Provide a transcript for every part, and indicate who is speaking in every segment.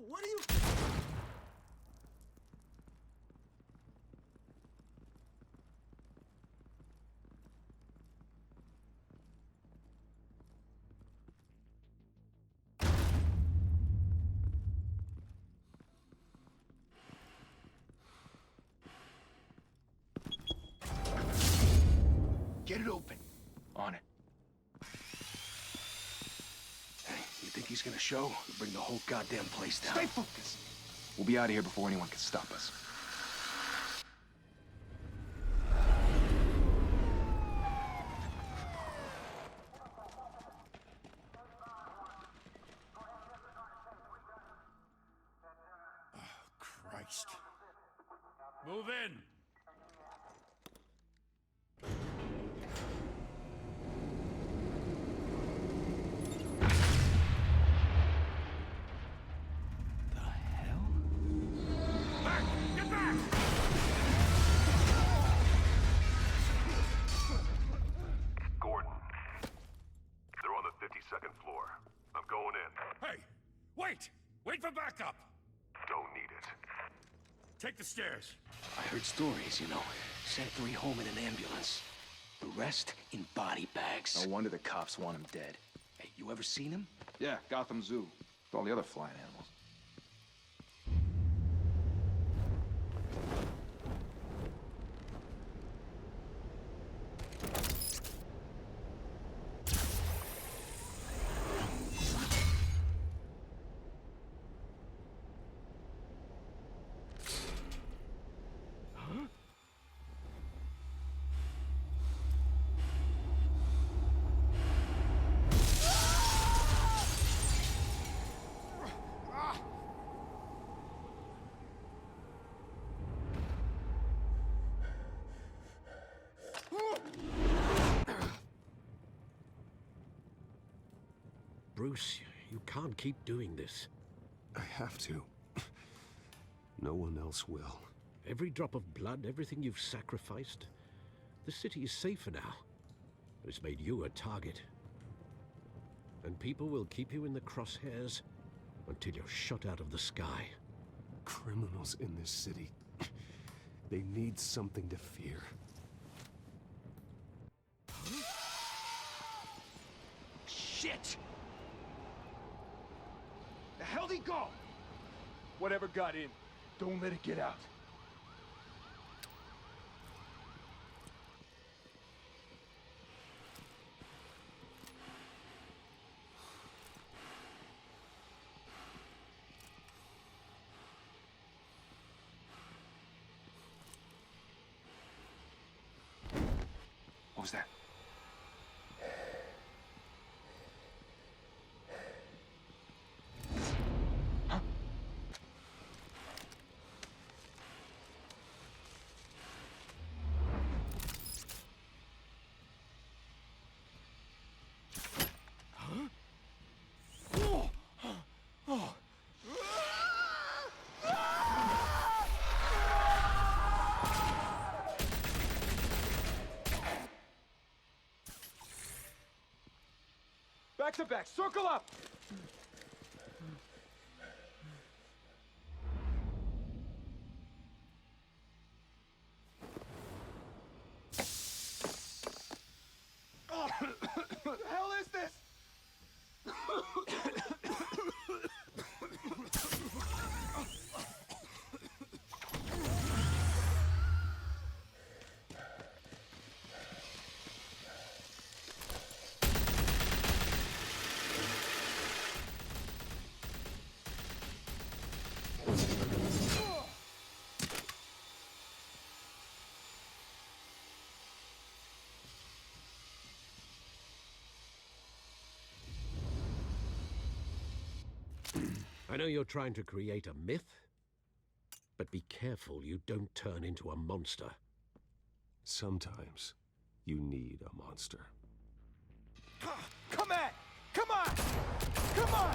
Speaker 1: What are you...
Speaker 2: Get it open. On it. Hey, you think he's gonna show? We'll bring the whole goddamn place down.
Speaker 3: Stay focused. We'll be out of here before anyone can stop us.
Speaker 1: Christ.
Speaker 4: Move in!
Speaker 2: The hell?
Speaker 4: Back! Get back!
Speaker 5: Gordon. They're on the 52nd floor. I'm going in.
Speaker 4: Hey! Wait! Wait for backup!
Speaker 5: Don't need it.
Speaker 4: Take the stairs.
Speaker 2: I heard stories, you know. Sent 3 home in an ambulance. The rest in body bags.
Speaker 3: No wonder the cops want him dead.
Speaker 2: Hey, you ever seen him?
Speaker 3: Yeah, Gotham Zoo. With all the other flying animals.
Speaker 6: Bruce, you can't keep doing this.
Speaker 7: I have to. No one else will.
Speaker 6: Every drop of blood, everything you've sacrificed. The city is safer now. It's made you a target. And people will keep you in the crosshairs until you're shot out of the sky.
Speaker 7: Criminals in this city. They need something to fear.
Speaker 2: Shit! The hell'd he go?
Speaker 3: Whatever got in, don't let it get out.
Speaker 2: What was that?
Speaker 3: Back to back, circle up! What the hell is this?
Speaker 6: I know you're trying to create a myth, but be careful you don't turn into a monster.
Speaker 7: Sometimes you need a monster.
Speaker 3: Come at! Come on! Come on!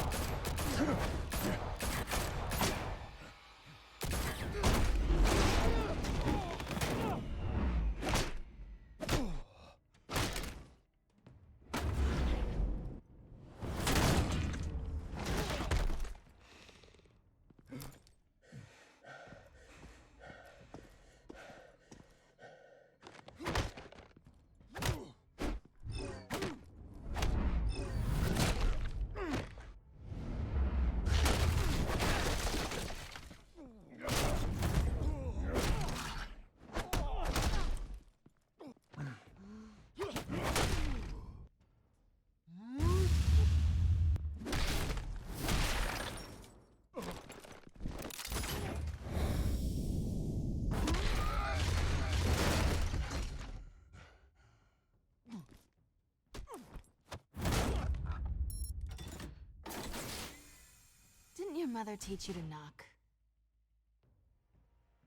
Speaker 1: mother teach you to knock?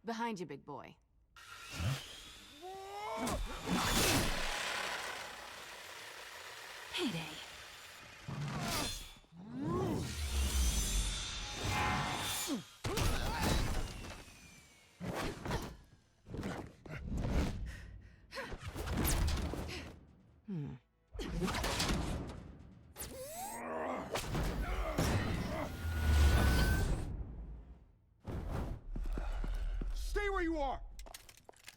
Speaker 1: Behind you, big boy. Payday.
Speaker 3: Stay where you are!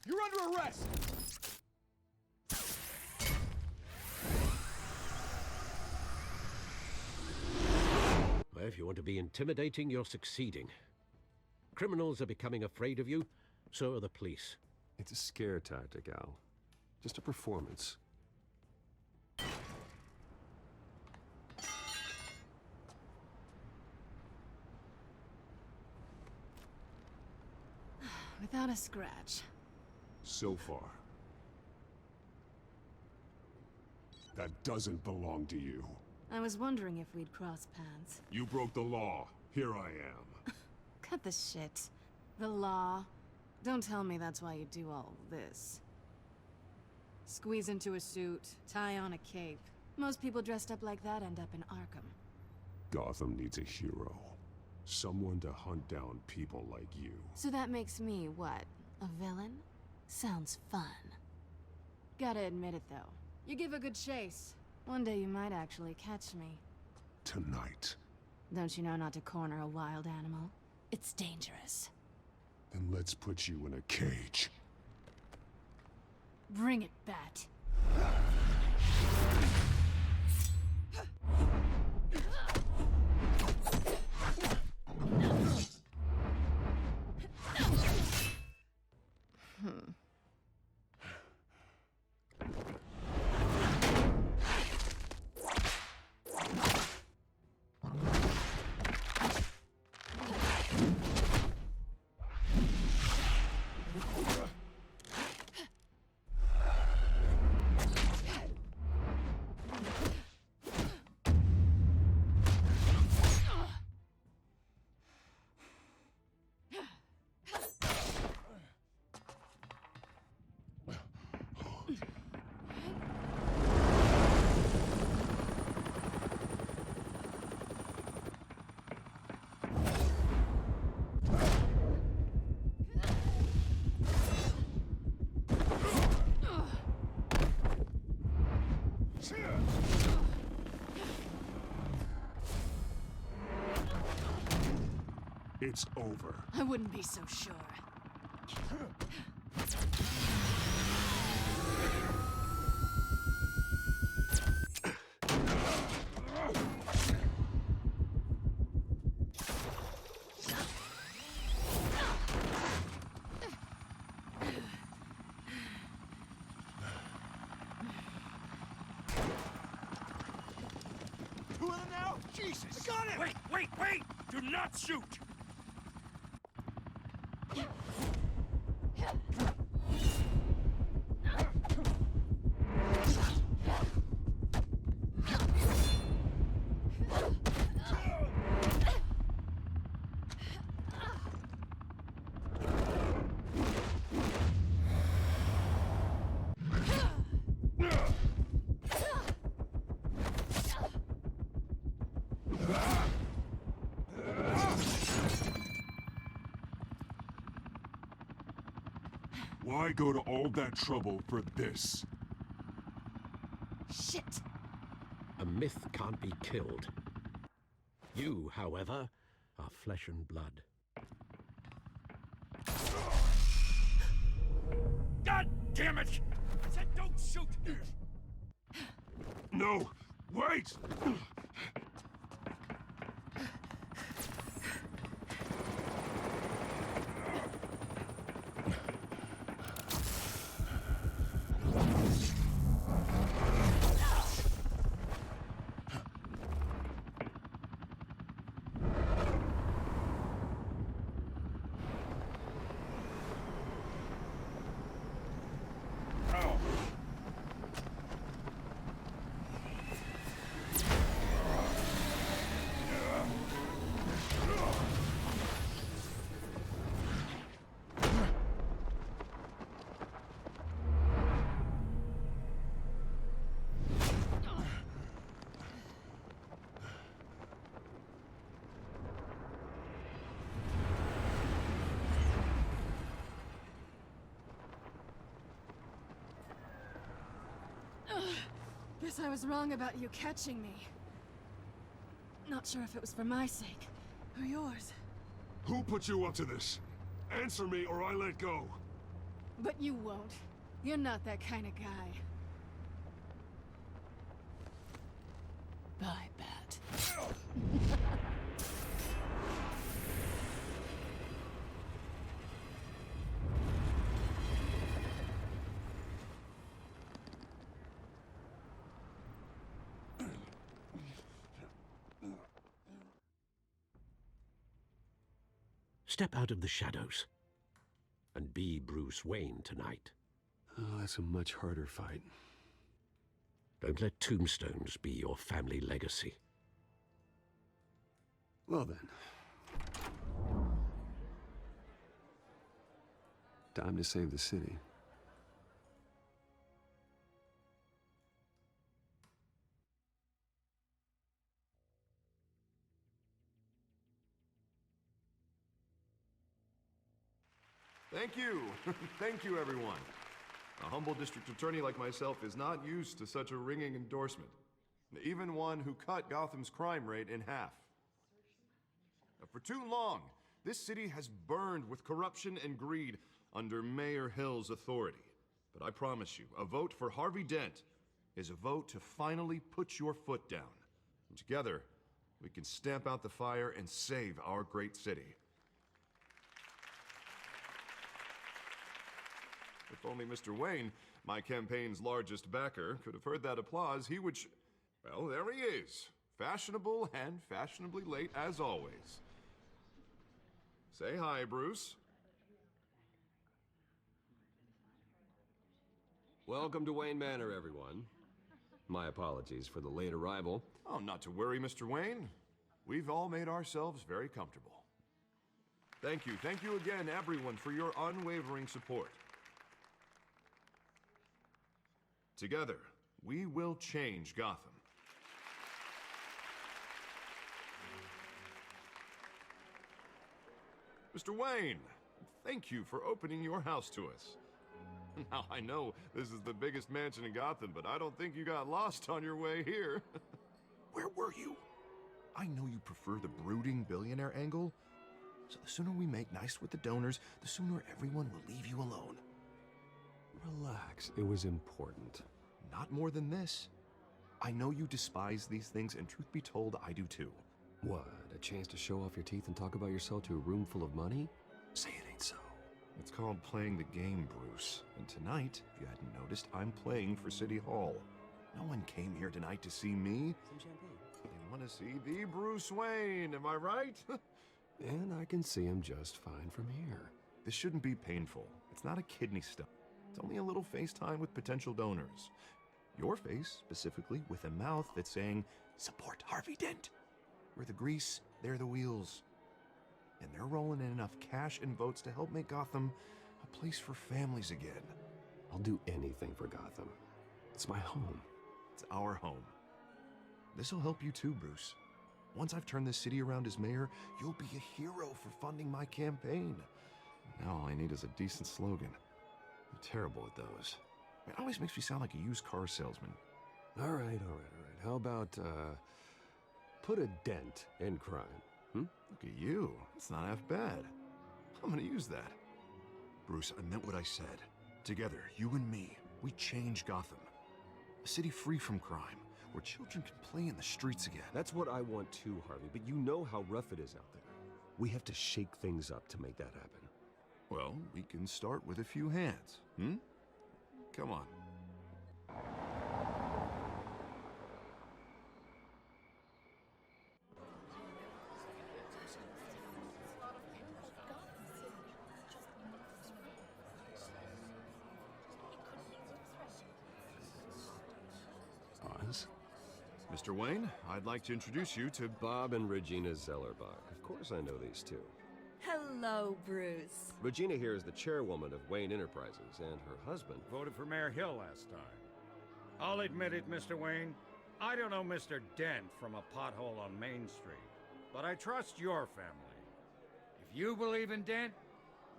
Speaker 3: You're under arrest!
Speaker 6: Well, if you want to be intimidating, you're succeeding. Criminals are becoming afraid of you, so are the police.
Speaker 7: It's a scare tactic, Al. Just a performance.
Speaker 1: Without a scratch.
Speaker 7: So far. That doesn't belong to you.
Speaker 1: I was wondering if we'd cross paths.
Speaker 7: You broke the law. Here I am.
Speaker 1: Cut the shit. The law. Don't tell me that's why you do all this. Squeeze into a suit, tie on a cape. Most people dressed up like that end up in Arkham.
Speaker 7: Gotham needs a hero. Someone to hunt down people like you.
Speaker 1: So that makes me, what, a villain? Sounds fun. Gotta admit it, though. You give a good chase. One day you might actually catch me.
Speaker 7: Tonight.
Speaker 1: Don't you know not to corner a wild animal? It's dangerous.
Speaker 7: Then let's put you in a cage.
Speaker 1: Bring it, Bat.
Speaker 7: It's over.
Speaker 1: I wouldn't be so sure.
Speaker 3: Two of them now? Jesus! Got him!
Speaker 4: Wait, wait, wait! Do not shoot!
Speaker 7: Why go to all that trouble for this?
Speaker 1: Shit!
Speaker 6: A myth can't be killed. You, however, are flesh and blood.
Speaker 4: God damn it! I said don't shoot!
Speaker 7: No! Wait!
Speaker 1: Guess I was wrong about you catching me. Not sure if it was for my sake, or yours.
Speaker 7: Who put you up to this? Answer me or I let go.
Speaker 1: But you won't. You're not that kind of guy. Bye, Bat.
Speaker 6: Step out of the shadows and be Bruce Wayne tonight.
Speaker 7: Oh, that's a much harder fight.
Speaker 6: Don't let tombstones be your family legacy.
Speaker 7: Well then. Time to save the city.
Speaker 8: Thank you. Thank you, everyone. A humble district attorney like myself is not used to such a ringing endorsement. Even one who cut Gotham's crime rate in half. For too long, this city has burned with corruption and greed under Mayor Hill's authority. But I promise you, a vote for Harvey Dent is a vote to finally put your foot down. And together, we can stamp out the fire and save our great city. If only Mr. Wayne, my campaign's largest backer, could have heard that applause, he would well, there he is. Fashionable and fashionably late as always. Say hi, Bruce.
Speaker 9: Welcome to Wayne Manor, everyone. My apologies for the late arrival.
Speaker 8: Oh, not to worry, Mr. Wayne. We've all made ourselves very comfortable. Thank you again, everyone, for your unwavering support. Together, we will change Gotham. Mr. Wayne, thank you for opening your house to us. Now, I know this is the biggest mansion in Gotham, but I don't think you got lost on your way here. Where were you? I know you prefer the brooding billionaire angle, so the sooner we make nice with the donors, the sooner everyone will leave you alone.
Speaker 7: Relax, it was important.
Speaker 8: Not more than this. I know you despise these things, and truth be told, I do too.
Speaker 7: What, a chance to show off your teeth and talk about yourself to a room full of money? Say it ain't so.
Speaker 8: It's called playing the game, Bruce. And tonight, if you hadn't noticed, I'm playing for City Hall. No one came here tonight to see me.
Speaker 9: Some champagne.
Speaker 8: They want to see the Bruce Wayne, am I right?
Speaker 7: And I can see him just fine from here.
Speaker 8: This shouldn't be painful. It's not a kidney stone. It's only a little FaceTime with potential donors. Your face, specifically, with a mouth that's saying, support Harvey Dent. We're the grease, they're the wheels. And they're rolling in enough cash and votes to help make Gotham a place for families again.
Speaker 7: I'll do anything for Gotham. It's my home.
Speaker 8: It's our home. This'll help you too, Bruce. Once I've turned this city around as mayor, you'll be a hero for funding my campaign. Now all I need is a decent slogan. I'm terrible at those. It always makes me sound like a used car salesman.
Speaker 7: All right. How about, put a dent in crime,
Speaker 8: Look at you. It's not half bad. I'm gonna use that. Bruce, I meant what I said. Together, you and me, we change Gotham. A city free from crime, where children can play in the streets again.
Speaker 9: That's what I want too, Harvey, but you know how rough it is out there. We have to shake things up to make that happen.
Speaker 8: Well, we can start with a few hands, Come on.
Speaker 7: Oz?
Speaker 8: Mr. Wayne, I'd like to introduce you to
Speaker 9: Bob and Regina Zellerbach. Of course I know these two.
Speaker 10: Hello, Bruce.
Speaker 9: Regina here is the chairwoman of Wayne Enterprises, and her husband...
Speaker 4: Voted for Mayor Hill last time. I'll admit it, Mr. Wayne. I don't know Mr. Dent from a pothole on Main Street, but I trust your family. If you believe in Dent,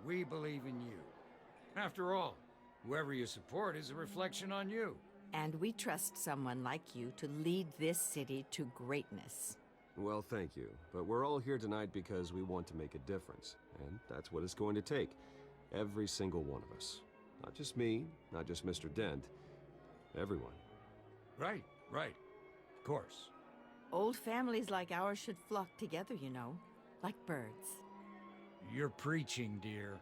Speaker 4: we believe in you. After all, whoever you support is a reflection on you.
Speaker 11: And we trust someone like you to lead this city to greatness.
Speaker 9: Well, thank you. But we're all here tonight because we want to make a difference. And that's what it's going to take. Every single one of us. Not just me, not just Mr. Dent. Everyone.
Speaker 4: Right, right. Of course.
Speaker 11: Old families like ours should flock together, you know. Like birds.
Speaker 4: You're preaching, dear.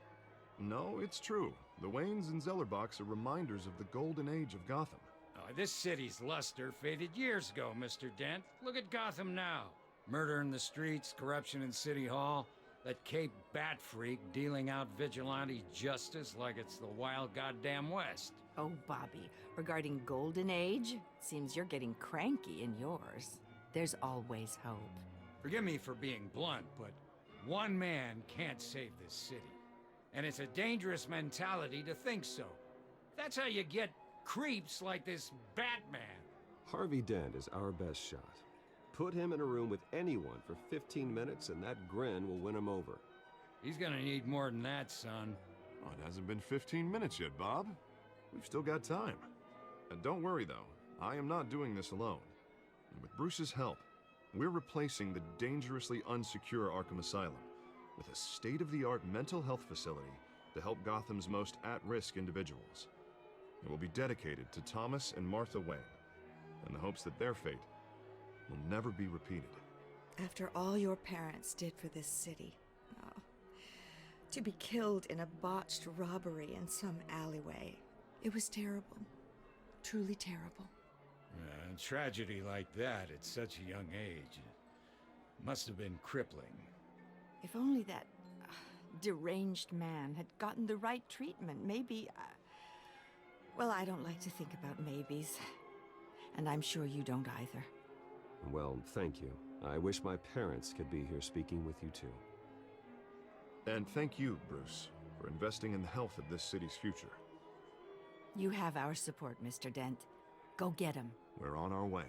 Speaker 8: No, it's true. The Waynes and Zellerbachs are reminders of the golden age of Gotham.
Speaker 4: This city's luster faded years ago, Mr. Dent. Look at Gotham now. Murder in the streets, corruption in City Hall, that Cape bat freak dealing out vigilante justice like it's the wild goddamn West.
Speaker 11: Oh, Bobby, regarding Golden Age, seems you're getting cranky in yours. There's always hope.
Speaker 4: Forgive me for being blunt, but one man can't save this city. And it's a dangerous mentality to think so. That's how you get creeps like this Batman.
Speaker 9: Harvey Dent is our best shot. Put him in a room with anyone for 15 minutes and that grin will win him over.
Speaker 4: He's gonna need more than that, son.
Speaker 8: Oh, it hasn't been 15 minutes yet, Bob. We've still got time. And don't worry, though. I am not doing this alone. And with Bruce's help, we're replacing the dangerously unsecure Arkham Asylum with a state-of-the-art mental health facility to help Gotham's most at-risk individuals. It will be dedicated to Thomas and Martha Wayne, in the hopes that their fate will never be repeated.
Speaker 10: After all your parents did for this city, oh, to be killed in a botched robbery in some alleyway, it was terrible. Truly terrible.
Speaker 4: A tragedy like that at such a young age must have been crippling.
Speaker 11: If only that deranged man had gotten the right treatment, maybe... well, I don't like to think about maybes. And I'm sure you don't either.
Speaker 9: Well, thank you. I wish my parents could be here speaking with you too.
Speaker 8: And thank you, Bruce, for investing in the health of this city's future.
Speaker 11: You have our support, Mr. Dent. Go get him.
Speaker 8: We're on our way.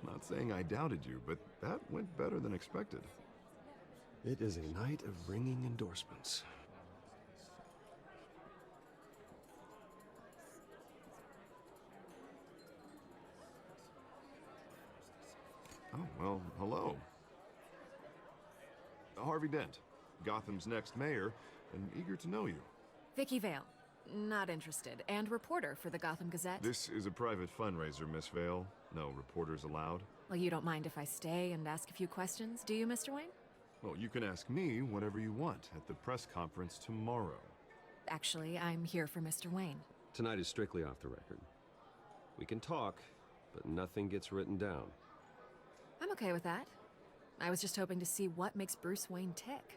Speaker 8: Not saying I doubted you, but that went better than expected.
Speaker 9: It is a night of ringing endorsements.
Speaker 8: Oh, well, hello. Harvey Dent, Gotham's next mayor, and eager to know you.
Speaker 1: Vicky Vale. Not interested. And reporter for the Gotham Gazette.
Speaker 8: This is a private fundraiser, Miss Vale. No reporters allowed.
Speaker 1: Well, you don't mind if I stay and ask a few questions, do you, Mr. Wayne?
Speaker 8: Well, you can ask me whatever you want at the press conference tomorrow.
Speaker 1: Actually, I'm here for Mr. Wayne.
Speaker 9: Tonight is strictly off the record. We can talk, but nothing gets written down.
Speaker 1: I'm okay with that. I was just hoping to see what makes Bruce Wayne tick.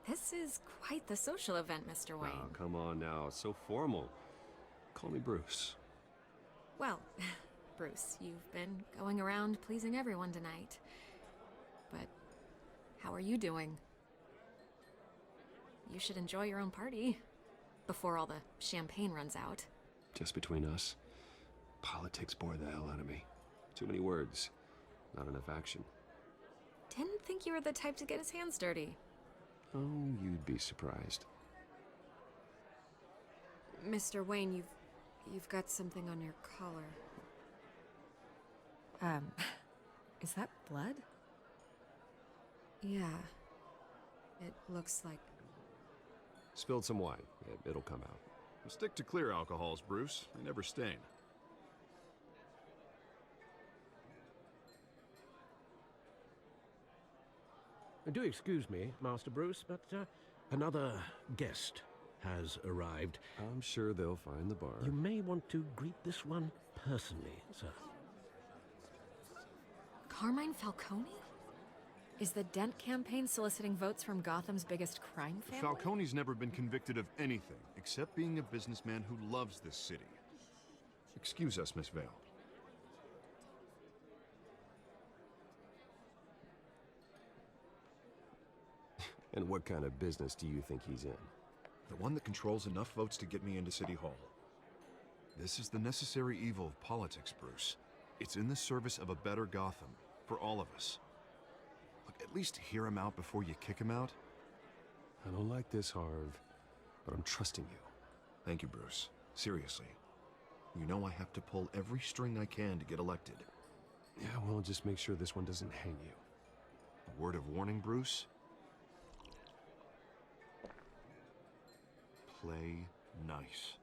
Speaker 1: This is quite the social event, Mr. Wayne.
Speaker 9: Oh, come on now. It's so formal. Call me Bruce.
Speaker 1: Well, Bruce, you've been going around pleasing everyone tonight. But how are you doing? You should enjoy your own party before all the champagne runs out.
Speaker 9: Just between us, politics bore the hell out of me. Too many words, not enough action.
Speaker 1: Didn't think you were the type to get his hands dirty.
Speaker 9: Oh, you'd be surprised.
Speaker 1: Mr. Wayne, you've got something on your collar. Is that blood? Yeah. It looks like...
Speaker 9: Spilled some wine. It'll come out.
Speaker 8: Stick to clear alcohols, Bruce. They never stain.
Speaker 6: Do excuse me, Master Bruce, but another guest has arrived.
Speaker 9: I'm sure they'll find the bar.
Speaker 6: You may want to greet this one personally, sir.
Speaker 1: Carmine Falcone? Is the Dent campaign soliciting votes from Gotham's biggest crime family?
Speaker 8: Falcone's never been convicted of anything except being a businessman who loves this city. Excuse us, Miss Vale.
Speaker 9: And what kind of business do you think he's in?
Speaker 8: The one that controls enough votes to get me into City Hall. This is the necessary evil of politics, Bruce. It's in the service of a better Gotham, for all of us. Look, at least hear him out before you kick him out.
Speaker 9: I don't like this, Harv, but I'm trusting you.
Speaker 8: Thank you, Bruce. Seriously. You know I have to pull every string I can to get elected.
Speaker 9: Yeah, well, just make sure this one doesn't hang you.
Speaker 8: A word of warning, Bruce? Play nice.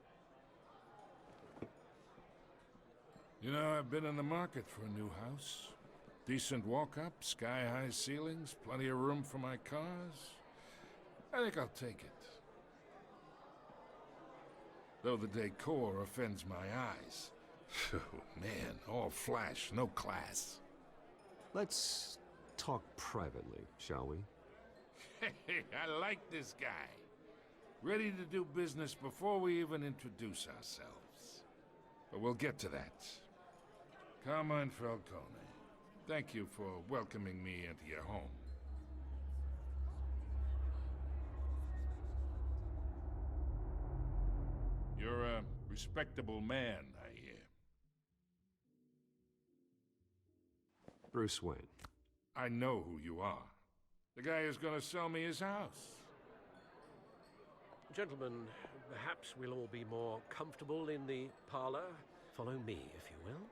Speaker 12: You know, I've been in the market for a new house. Decent walk-up, sky-high ceilings, plenty of room for my cars. I think I'll take it. Though the decor offends my eyes. Oh, man, all flash, no class.
Speaker 9: Let's talk privately, shall we?
Speaker 12: Hey, I like this guy. Ready to do business before we even introduce ourselves. But we'll get to that. Carmine Falcone, thank you for welcoming me into your home. You're a respectable man, I hear.
Speaker 9: Bruce Wayne.
Speaker 12: I know who you are. The guy who's gonna sell me his house.
Speaker 6: Gentlemen, perhaps we'll all be more comfortable in the parlor. Follow me, if you will.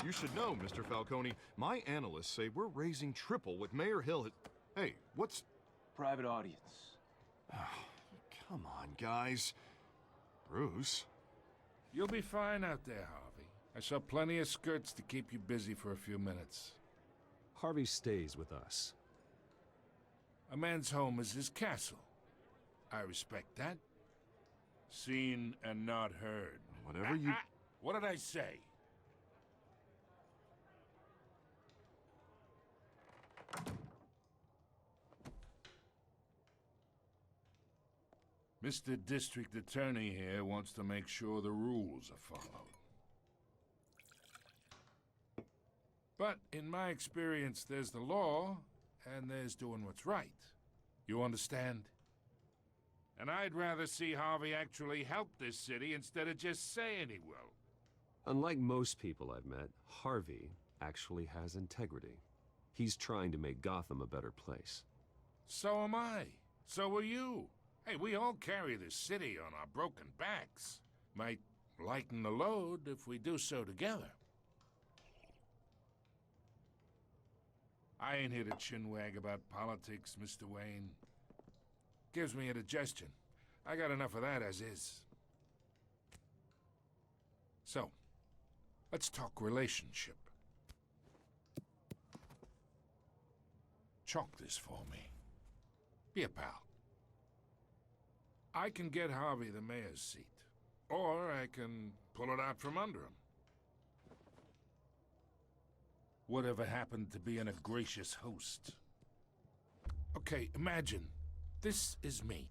Speaker 8: You should know, Mr. Falcone, my analysts say we're raising triple what Mayor Hill had... Hey, what's...
Speaker 2: Private audience.
Speaker 8: Come on, guys. Bruce?
Speaker 12: You'll be fine out there, Harvey. I saw plenty of skirts to keep you busy for a few minutes.
Speaker 9: Harvey stays with us.
Speaker 12: A man's home is his castle. I respect that. Seen and not heard.
Speaker 8: Whatever you...
Speaker 12: What did I say? Mr. District Attorney here wants to make sure the rules are followed. But in my experience, there's the law, and there's doing what's right. You understand? And I'd rather see Harvey actually help this city instead of just saying he will.
Speaker 9: Unlike most people I've met, Harvey actually has integrity. He's trying to make Gotham a better place.
Speaker 12: So am I. So are you. Hey, we all carry this city on our broken backs. Might lighten the load if we do so together. I ain't here to chinwag about politics, Mr. Wayne. Gives me indigestion. I got enough of that as is. So, let's talk relationship. Chalk this for me. Be a pal. I can get Harvey the mayor's seat, or I can pull it out from under him. Whatever happened to being a gracious host? Okay, imagine, this is me.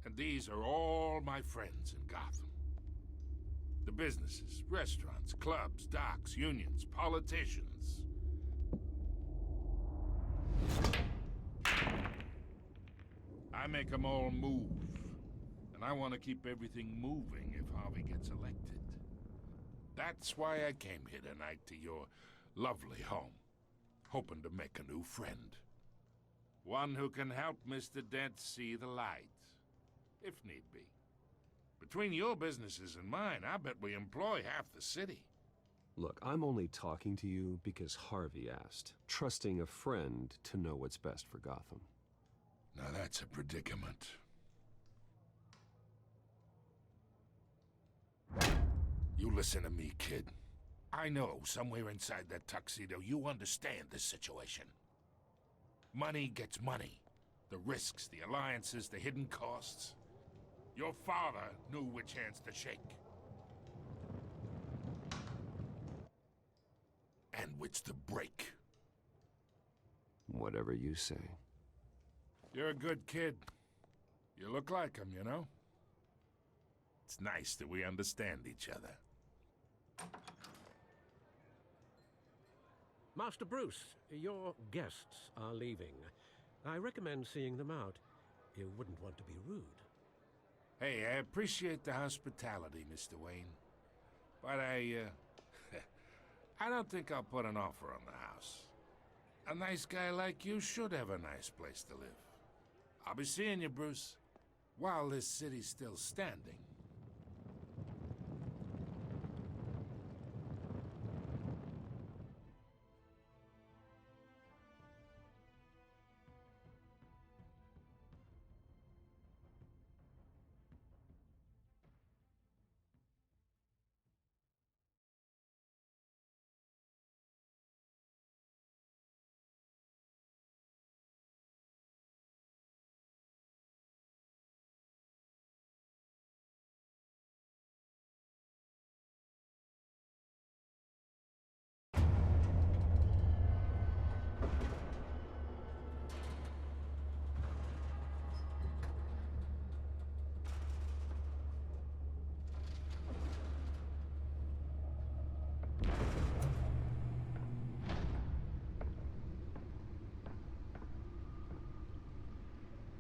Speaker 12: And these are all my friends in Gotham. The businesses, restaurants, clubs, docks, unions, politicians. I make them all move. And I want to keep everything moving if Harvey gets elected. That's why I came here tonight to your lovely home, hoping to make a new friend. One who can help Mr. Dent see the light, if need be. Between your businesses and mine, I bet we employ half the city.
Speaker 9: Look, I'm only talking to you because Harvey asked, trusting a friend to know what's best for Gotham.
Speaker 12: Now that's a predicament. You listen to me, kid. I know somewhere inside that tuxedo you understand this situation. Money gets money. The risks, the alliances, the hidden costs. Your father knew which hands to shake. And which to break.
Speaker 9: Whatever you say.
Speaker 12: You're a good kid. You look like him, you know? It's nice that we understand each other.
Speaker 6: Master Bruce, your guests are leaving. I recommend seeing them out. You wouldn't want to be rude.
Speaker 12: Hey, I appreciate the hospitality, Mr. Wayne. But I don't think I'll put an offer on the house. A nice guy like you should have a nice place to live. I'll be seeing you, Bruce, while this city's still standing.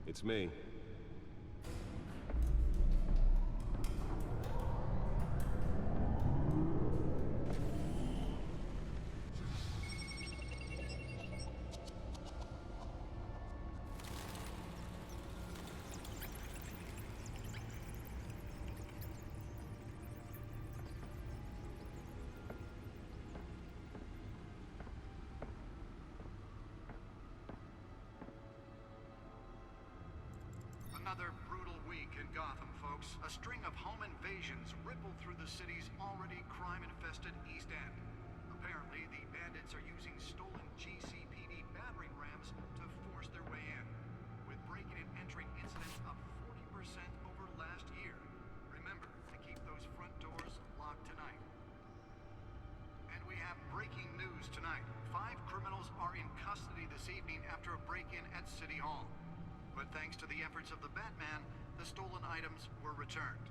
Speaker 9: It's me.
Speaker 13: Another brutal week in Gotham, folks. A string of home invasions rippled through the city's already crime-infested East End. Apparently, the bandits are using stolen GCPD battering rams to force their way in, with breaking and entering incidents up 40% over last year. Remember to keep those front doors locked tonight. And we have breaking news tonight. 5 criminals are in custody this evening after a break-in at City Hall. But thanks to the efforts of the Batman, the stolen items were returned.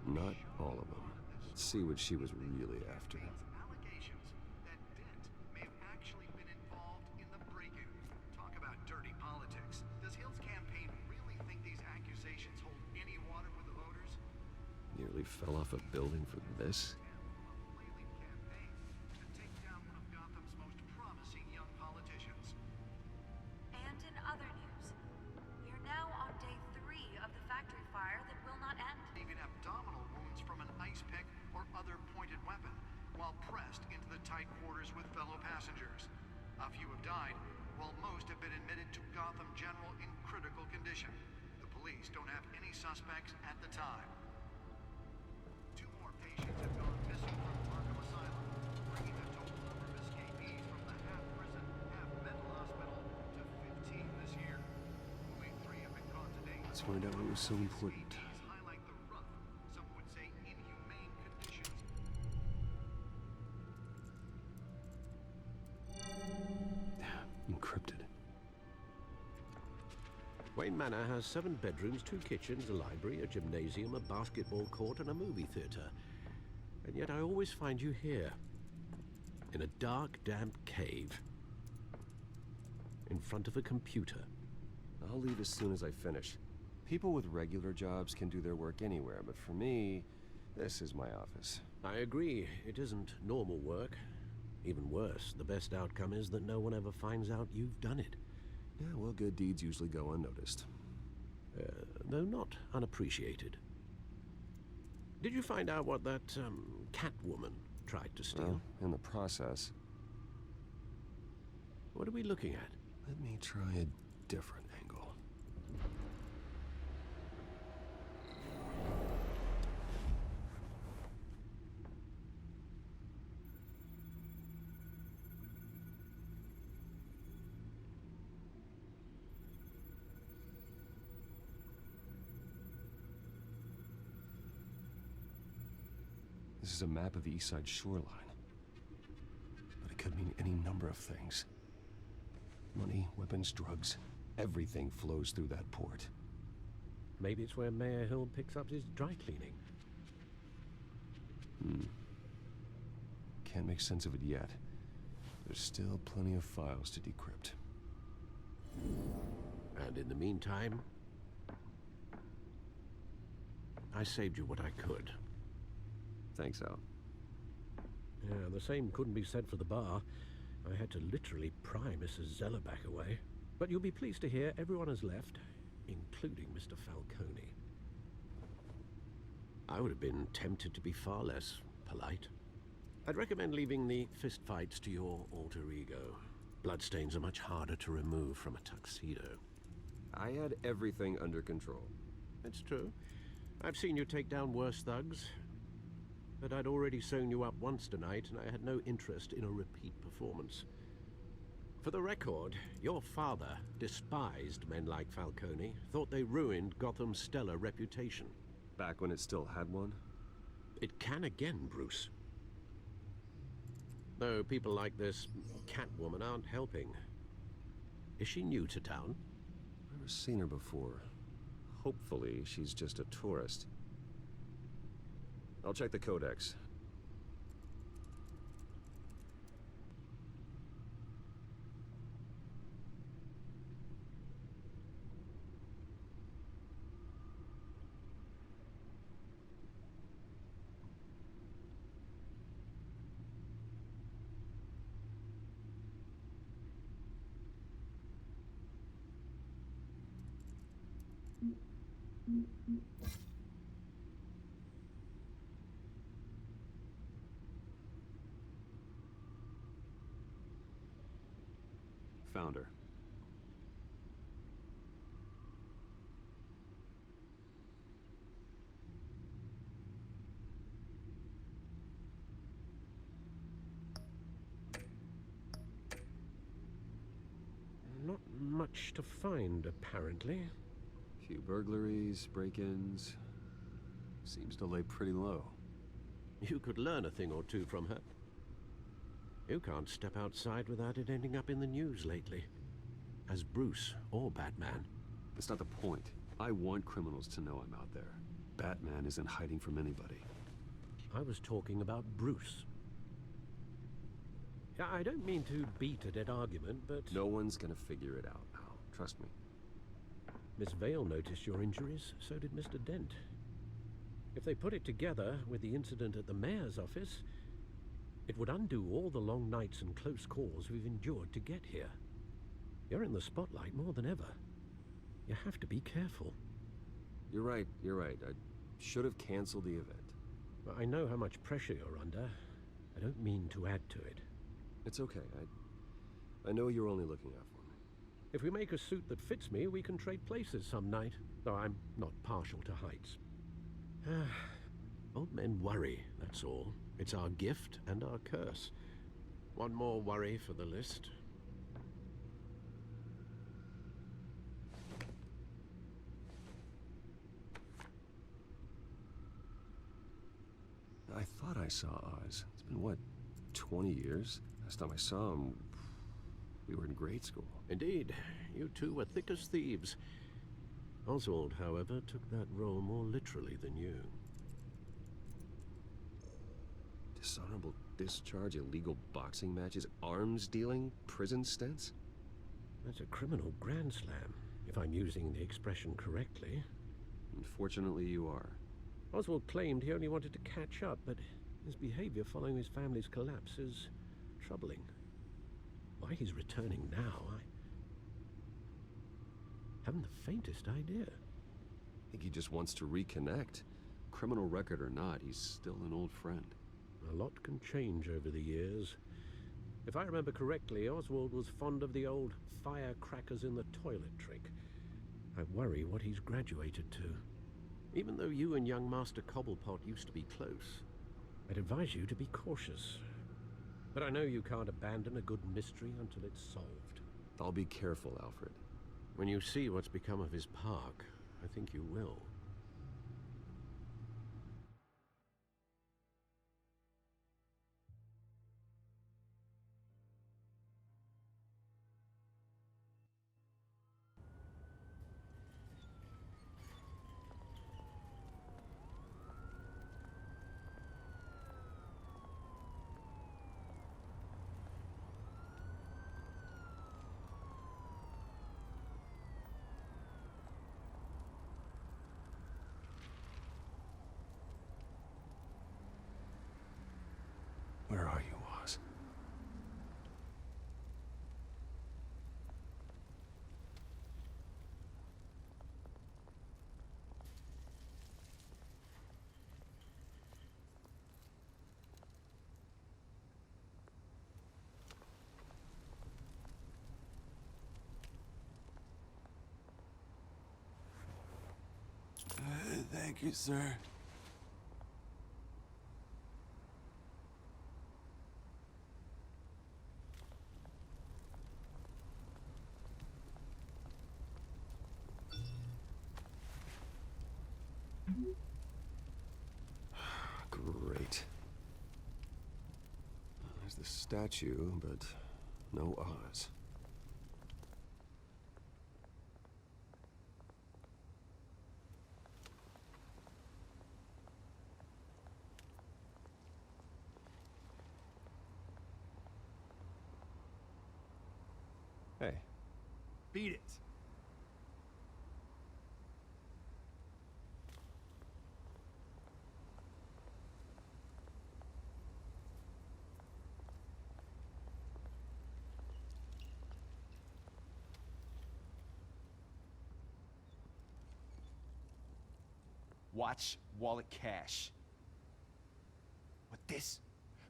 Speaker 9: Not all of them. Let's see what she was really after.
Speaker 13: Allegations that Dent may have actually been involved in the break-in. Talk about dirty politics. Does Hill's campaign really think these accusations hold any water with the voters?
Speaker 9: Nearly fell off a building for this?
Speaker 14: And in other news, we are now on day 3 of the factory fire that will not end.
Speaker 13: Even abdominal wounds from an ice pick or other pointed weapon, while pressed into the tight quarters with fellow passengers. A few have died, while most have been admitted to Gotham General in critical condition. The police don't have any suspects at the time. 2 more patients have gone missing from Arkham Asylum, bringing the total number of escapees from the half-prison, half-mental hospital to 15 this year. Only 3 have been caught to date.
Speaker 9: Let's find out what was so important.
Speaker 13: Highlight the rough, some would say inhumane conditions.
Speaker 9: Encrypted.
Speaker 6: Wayne Manor has 7 bedrooms, 2 kitchens, a library, a gymnasium, a basketball court, and a movie theater. And yet I always find you here, in a dark, damp cave, in front of a computer.
Speaker 9: I'll leave as soon as I finish. People with regular jobs can do their work anywhere, but for me, this is my office.
Speaker 6: I agree, it isn't normal work. Even worse, the best outcome is that no one ever finds out you've done it.
Speaker 9: Yeah, well, good deeds usually go unnoticed.
Speaker 6: Though not unappreciated. Did you find out what that, Catwoman tried to steal?
Speaker 9: Well, in the process.
Speaker 6: What are we looking at?
Speaker 9: Let me try a different angle. This is a map of the East Side shoreline. But it could mean any number of things. Money, weapons, drugs, everything flows through that port.
Speaker 6: Maybe it's where Mayor Hill picks up his dry cleaning.
Speaker 9: Can't make sense of it yet. There's still plenty of files to decrypt.
Speaker 6: And in the meantime, I saved you what I could.
Speaker 9: Thanks, Al.
Speaker 6: Yeah, the same couldn't be said for the bar. I had to literally pry Mrs. Zellerback away. But you'll be pleased to hear everyone has left, including Mr. Falcone. I would have been tempted to be far less polite. I'd recommend leaving the fistfights to your alter ego. Bloodstains are much harder to remove from a tuxedo.
Speaker 9: I had everything under control.
Speaker 6: It's true. I've seen you take down worse thugs. But I'd already sewn you up once tonight, and I had no interest in a repeat performance. For the record, your father despised men like Falcone, thought they ruined Gotham's stellar reputation.
Speaker 9: Back when it still had one?
Speaker 6: It can again, Bruce. Though people like this Catwoman aren't helping. Is she new to town?
Speaker 9: Never seen her before. Hopefully, she's just a tourist. I'll check the codex. Found her.
Speaker 6: Not much to find, apparently.
Speaker 9: Few burglaries, break-ins. Seems to lay pretty low.
Speaker 6: You could learn a thing or two from her. You can't step outside without it ending up in the news lately. As Bruce or Batman.
Speaker 9: That's not the point. I want criminals to know I'm out there. Batman isn't hiding from anybody.
Speaker 6: I was talking about Bruce. Yeah, I don't mean to beat a dead argument, but...
Speaker 9: No one's gonna figure it out now. Trust me.
Speaker 6: Miss Vale noticed your injuries, so did Mr. Dent. If they put it together with the incident at the mayor's office, it would undo all the long nights and close calls we've endured to get here. You're in the spotlight more than ever. You have to be careful.
Speaker 9: You're right. I should have canceled the event.
Speaker 6: Well, I know how much pressure you're under. I don't mean to add to it.
Speaker 9: It's okay. I know you're only looking out for me.
Speaker 6: If we make a suit that fits me, we can trade places some night. Though I'm not partial to heights. Old men worry, that's all. It's our gift and our curse. One more worry for the list.
Speaker 9: I thought I saw Oz. It's been, what, 20 years? Last time I saw him, we were in grade school.
Speaker 6: Indeed. You two were thick as thieves. Oswald, however, took that role more literally than you.
Speaker 9: Dishonorable discharge, illegal boxing matches, arms dealing, prison stints?
Speaker 6: That's a criminal grand slam, if I'm using the expression correctly.
Speaker 9: Unfortunately, you are.
Speaker 6: Oswald claimed he only wanted to catch up, but his behavior following his family's collapse is troubling. Why he's returning now, I haven't the faintest idea.
Speaker 9: I think he just wants to reconnect. Criminal record or not, he's still an old friend.
Speaker 6: A lot can change over the years. If I remember correctly, Oswald was fond of the old firecrackers in the toilet trick. I worry what he's graduated to. Even though you and young Master Cobblepot used to be close, I'd advise you to be cautious. But I know you can't abandon a good mystery until it's solved.
Speaker 9: I'll be careful, Alfred.
Speaker 6: When you see what's become of his park, I think you will.
Speaker 3: Thank you, sir.
Speaker 9: Great. There's the statue, but no Oz. Hey.
Speaker 3: Beat it. Watch wallet cash. But this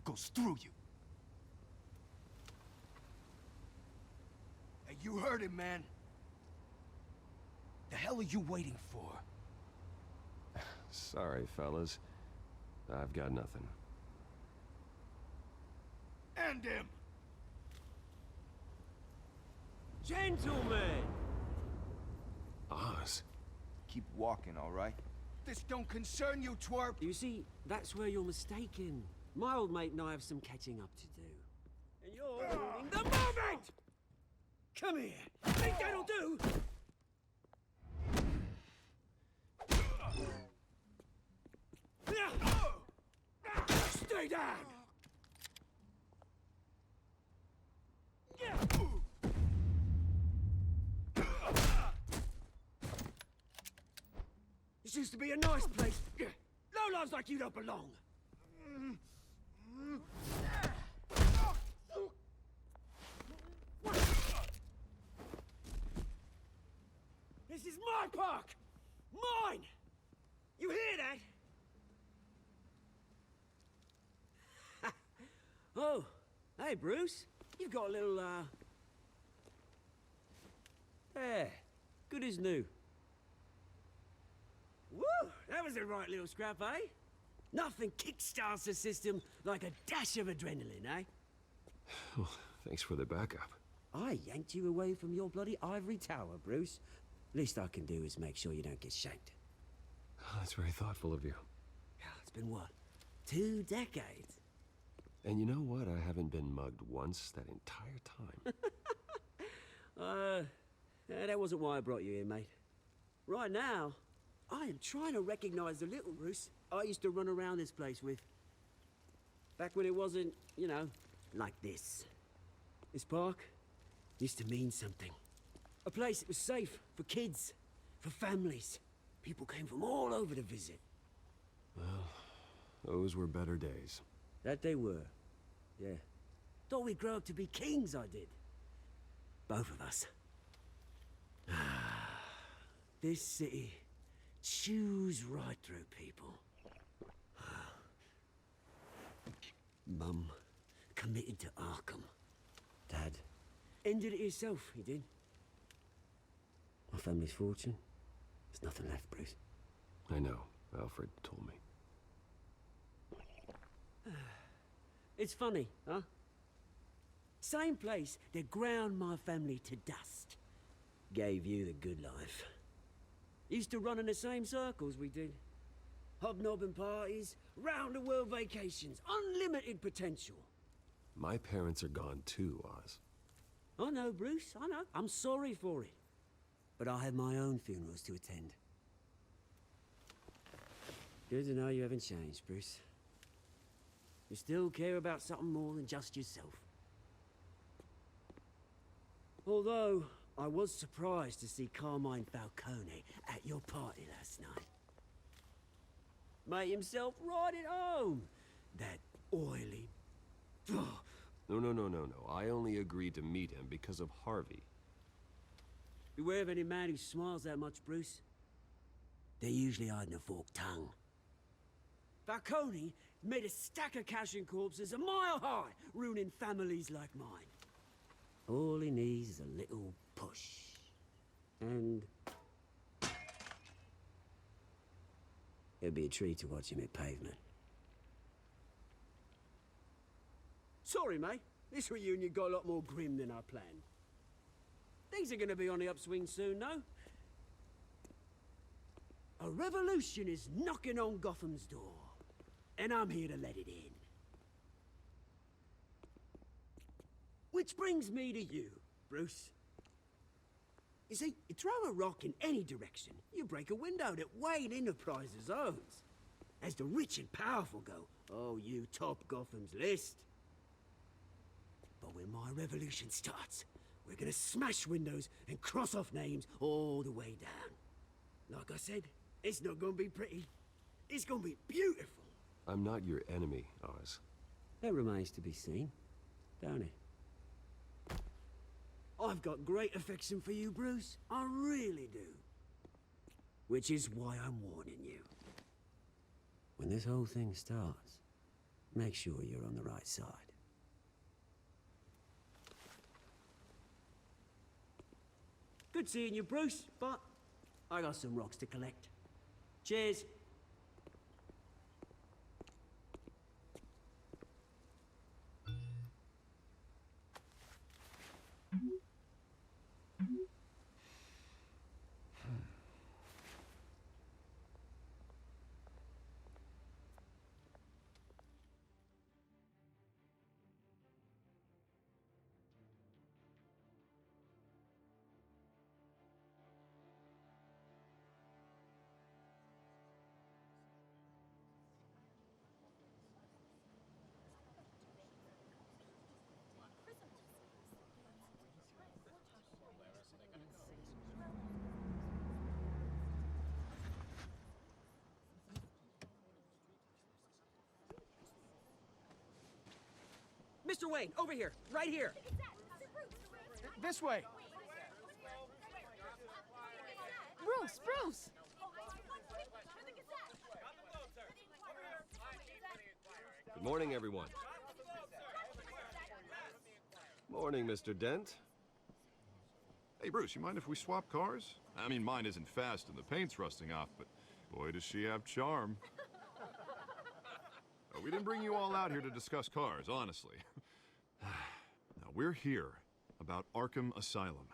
Speaker 3: goes through you. Hey, you heard it, man. The hell are you waiting for?
Speaker 9: Sorry, fellas. I've got nothing.
Speaker 3: End him!
Speaker 2: Gentlemen!
Speaker 9: Oz?
Speaker 3: Keep walking, all right? This don't concern you, twerp!
Speaker 2: You see, that's where you're mistaken. My old mate and I have some catching up to do. And you're ruining the moment! Come here! Think that'll do? Stay down! This used to be a nice place. Lowlifes like you don't belong. This is my park! Mine! You hear that? Oh, hey, Bruce. You've got a little, there. Good as new. Woo! That was a right little scrap, eh? Nothing kickstarts the system like a dash of adrenaline, eh?
Speaker 9: Oh, thanks for the backup.
Speaker 2: I yanked you away from your bloody ivory tower, Bruce. Least I can do is make sure you don't get shanked.
Speaker 9: That's very thoughtful of you.
Speaker 2: It's been what? 2 decades?
Speaker 9: And you know what? I haven't been mugged once that entire time.
Speaker 2: That wasn't why I brought you here, mate. Right now, I am trying to recognize the little Bruce I used to run around this place with. Back when it wasn't, you know, like this. This park used to mean something. A place that was safe for kids, for families. People came from all over to visit.
Speaker 9: Well, those were better days.
Speaker 2: That they were, yeah. Thought we'd grow up to be kings, I did. Both of us. This city chews right through people. Mum committed to Arkham. Dad ended it himself, he did. My family's fortune, there's nothing left, Bruce.
Speaker 9: I know. Alfred told me.
Speaker 2: It's funny, huh? Same place that ground my family to dust. Gave you the good life. Used to run in the same circles we did. Hobnobbing parties, round-the-world vacations, unlimited potential.
Speaker 9: My parents are gone too, Oz.
Speaker 2: I know, Bruce, I know. I'm sorry for it. But I have my own funerals to attend. Good to know you haven't changed, Bruce. You still care about something more than just yourself. Although, I was surprised to see Carmine Falcone at your party last night. Made himself right at home. That oily...
Speaker 9: No. I only agreed to meet him because of Harvey.
Speaker 2: Beware of any man who smiles that much, Bruce. They're usually hiding a forked tongue. Falcone made a stack of cash and corpses a mile high, ruining families like mine. All he needs is a little push. And... be a treat to watch him hit pavement. Sorry, mate. This reunion got a lot more grim than I planned. Things are gonna be on the upswing soon, no? A revolution is knocking on Gotham's door, and I'm here to let it in. Which brings me to you, Bruce. You see, you throw a rock in any direction, you break a window that Wayne Enterprises owns. As the rich and powerful go, oh, you top Gotham's list. But when my revolution starts, we're gonna smash windows and cross off names all the way down. Like I said, it's not gonna be pretty. It's gonna be beautiful.
Speaker 9: I'm not your enemy, Oz.
Speaker 2: That remains to be seen, don't it? I've got great affection for you, Bruce. I really do. Which is why I'm warning you. When this whole thing starts, make sure you're on the right side. Good seeing you, Bruce, but I got some rocks to collect. Cheers. Mr. Wayne, over here, right here.
Speaker 3: This way.
Speaker 1: Bruce!
Speaker 9: Good morning, everyone. Morning, Mr. Dent.
Speaker 8: Hey, Bruce, you mind if we swap cars? I mean, mine isn't fast and the paint's rusting off, but boy, does she have charm. We didn't bring you all out here to discuss cars, honestly. Now, we're here about Arkham Asylum.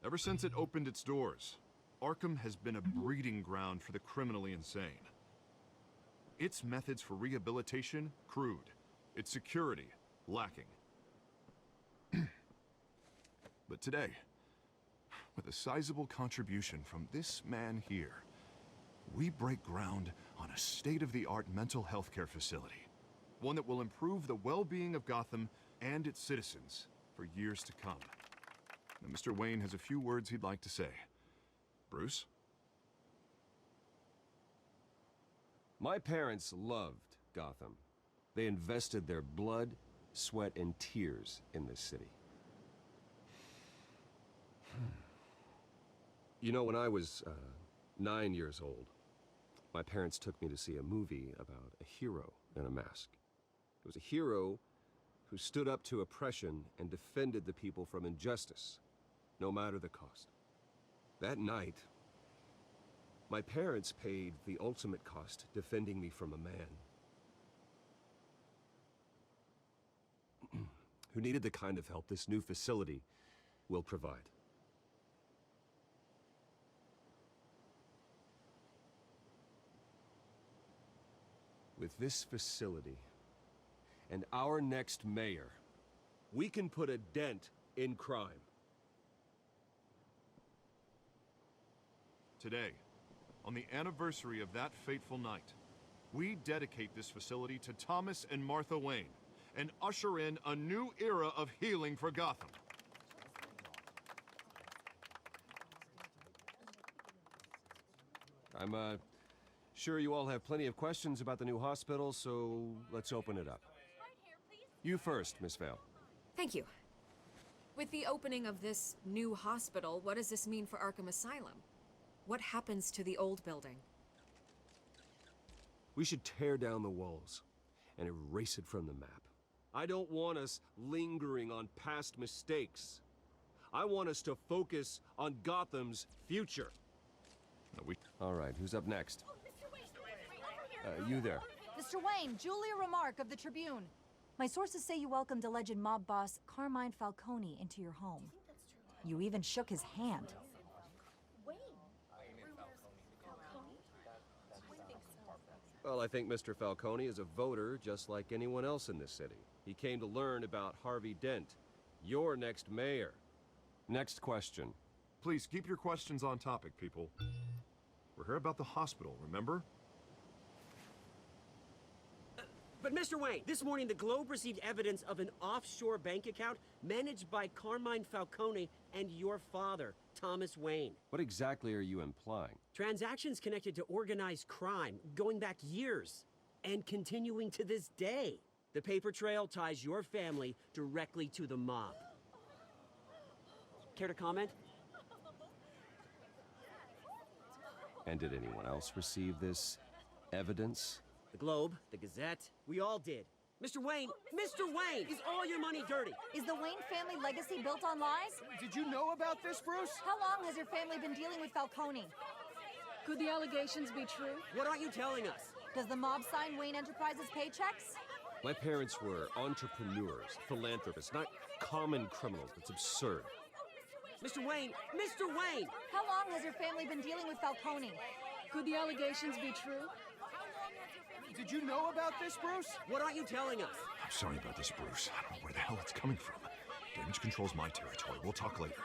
Speaker 8: Ever since it opened its doors, Arkham has been a breeding ground for the criminally insane. Its methods for rehabilitation, crude. Its security, lacking. But today, with a sizable contribution from this man here, we break ground on a state-of-the-art mental health care facility. One that will improve the well-being of Gotham and its citizens for years to come. Now, Mr. Wayne has a few words he'd like to say. Bruce?
Speaker 9: My parents loved Gotham. They invested their blood, sweat, and tears in this city. You know, when I was 9 years old, my parents took me to see a movie about a hero in a mask. It was a hero who stood up to oppression and defended the people from injustice, no matter the cost. That night, my parents paid the ultimate cost defending me from a man who needed the kind of help this new facility will provide. With this facility and our next mayor, we can put a dent in crime.
Speaker 8: Today, on the anniversary of that fateful night, we dedicate this facility to Thomas and Martha Wayne and usher in a new era of healing for Gotham.
Speaker 9: I'm sure you all have plenty of questions about the new hospital, so let's open it up. You first, Miss Vale.
Speaker 15: Thank you. With the opening of this new hospital, what does this mean for Arkham Asylum? What happens to the old building?
Speaker 9: We should tear down the walls and erase it from the map. I don't want us lingering on past mistakes. I want us to focus on Gotham's future. All right, who's up next? You there.
Speaker 16: Mr. Wayne, Julia Remark of the Tribune. My sources say you welcomed alleged mob boss Carmine Falcone into your home. You even shook his hand.
Speaker 9: Well, I think Mr. Falcone is a voter just like anyone else in this city. He came to learn about Harvey Dent, your next mayor. Next question.
Speaker 8: Please, keep your questions on topic, people. We're here about the hospital, remember?
Speaker 2: But Mr. Wayne, this morning the Globe received evidence of an offshore bank account managed by Carmine Falcone and your father, Thomas Wayne.
Speaker 9: What exactly are you implying?
Speaker 2: Transactions connected to organized crime, going back years, and continuing to this day. The paper trail ties your family directly to the mob. Care to comment?
Speaker 9: And did anyone else receive this evidence?
Speaker 2: The Globe, the Gazette, we all did. Mr. Wayne, is all your money dirty?
Speaker 16: Is the Wayne family legacy built on lies?
Speaker 3: Did you know about this, Bruce?
Speaker 16: How long has your family been dealing with Falcone?
Speaker 1: Could the allegations be true?
Speaker 2: What aren't you telling us?
Speaker 16: Does the mob sign Wayne Enterprises paychecks?
Speaker 9: My parents were entrepreneurs, philanthropists, not common criminals. That's absurd.
Speaker 2: Mr. Wayne!
Speaker 16: How long has your family been dealing with Falcone?
Speaker 1: Could the allegations be true?
Speaker 3: Did you know about this, Bruce?
Speaker 2: What aren't you telling us?
Speaker 8: I'm sorry about this, Bruce. I don't know where the hell it's coming from. Damage control's my territory. We'll talk later.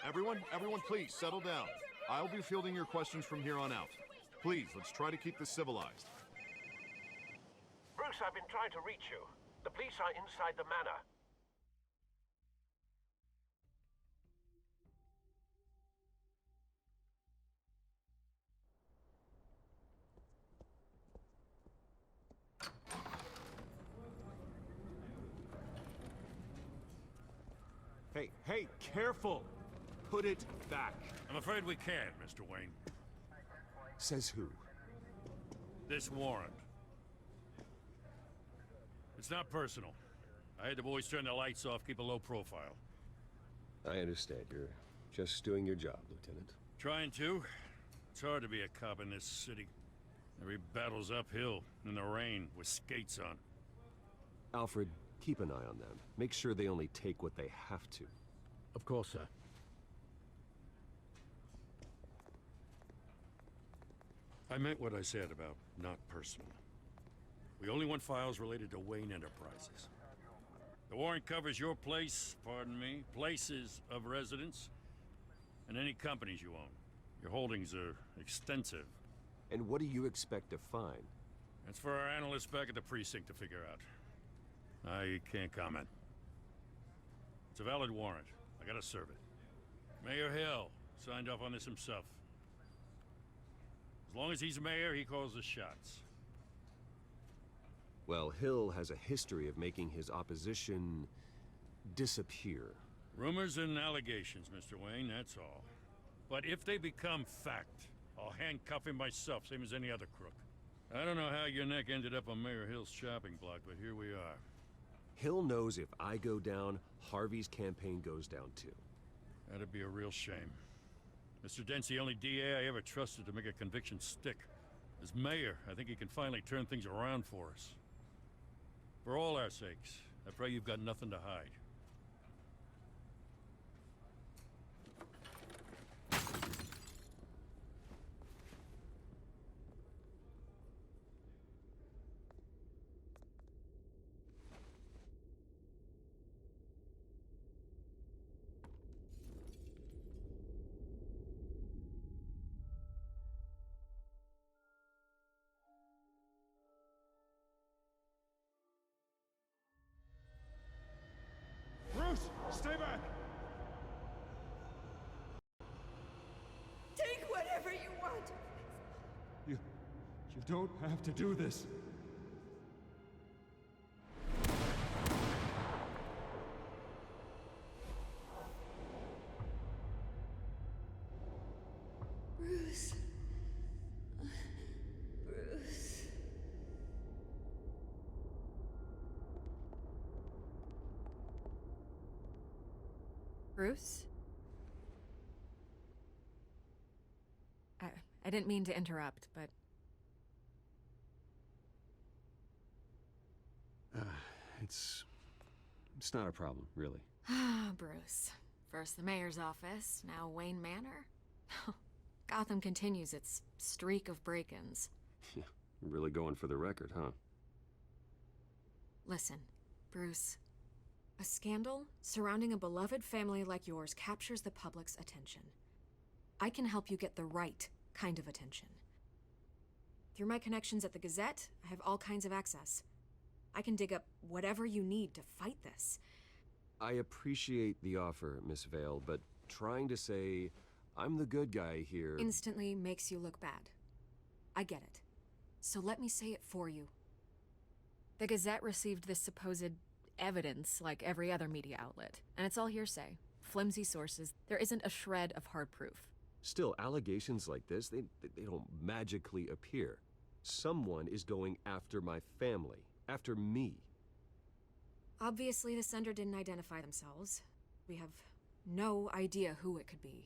Speaker 8: Everyone, please, settle down. I'll be fielding your questions from here on out. Please, let's try to keep this civilized.
Speaker 6: Bruce, I've been trying to reach you. The police are inside the manor.
Speaker 3: Hey, careful! Put it back.
Speaker 4: I'm afraid we can't, Mr. Wayne.
Speaker 8: Says who?
Speaker 4: This warrant. It's not personal. I had the boys turn the lights off, keep a low profile.
Speaker 9: I understand. You're just doing your job, Lieutenant.
Speaker 4: Trying to. It's hard to be a cop in this city. Every battle's uphill, in the rain, with skates on.
Speaker 9: Alfred, keep an eye on them. Make sure they only take what they have to.
Speaker 6: Of course, sir.
Speaker 4: I meant what I said about not personal. We only want files related to Wayne Enterprises. The warrant covers your place, pardon me, places of residence, and any companies you own. Your holdings are extensive.
Speaker 9: And what do you expect to find?
Speaker 4: That's for our analysts back at the precinct to figure out. I can't comment. It's a valid warrant. I gotta serve it. Mayor Hill signed off on this himself. As long as he's mayor, he calls the shots.
Speaker 9: Well, Hill has a history of making his opposition disappear.
Speaker 4: Rumors and allegations, Mr. Wayne, that's all. But if they become fact, I'll handcuff him myself, same as any other crook. I don't know how your neck ended up on Mayor Hill's shopping block, but here we are.
Speaker 9: Hill knows if I go down, Harvey's campaign goes down too.
Speaker 4: That'd be a real shame. Mr. Dent's the only DA I ever trusted to make a conviction stick. As mayor, I think he can finally turn things around for us. For all our sakes, I pray you've got nothing to hide.
Speaker 3: Bruce, stay back!
Speaker 11: Take whatever you want.
Speaker 3: You don't have to do this.
Speaker 11: Bruce. Bruce.
Speaker 15: Bruce? I didn't mean to interrupt, but
Speaker 9: It's not a problem, really.
Speaker 15: Ah, Bruce. First the mayor's office, now Wayne Manor. Gotham continues its streak of break-ins.
Speaker 9: Yeah, really going for the record, huh?
Speaker 15: Listen, Bruce. A scandal surrounding a beloved family like yours captures the public's attention. I can help you get the right kind of attention. Through my connections at the Gazette, I have all kinds of access. I can dig up whatever you need to fight this.
Speaker 9: I appreciate the offer, Miss Vale, but trying to say I'm the good guy here
Speaker 15: instantly makes you look bad. I get it. So let me say it for you. The Gazette received this supposed evidence like every other media outlet, and it's all hearsay. Flimsy sources. There isn't a shred of hard proof.
Speaker 9: Still, allegations like this, they don't magically appear. Someone is going after my family, after me.
Speaker 15: Obviously, the sender didn't identify themselves. We have no idea who it could be.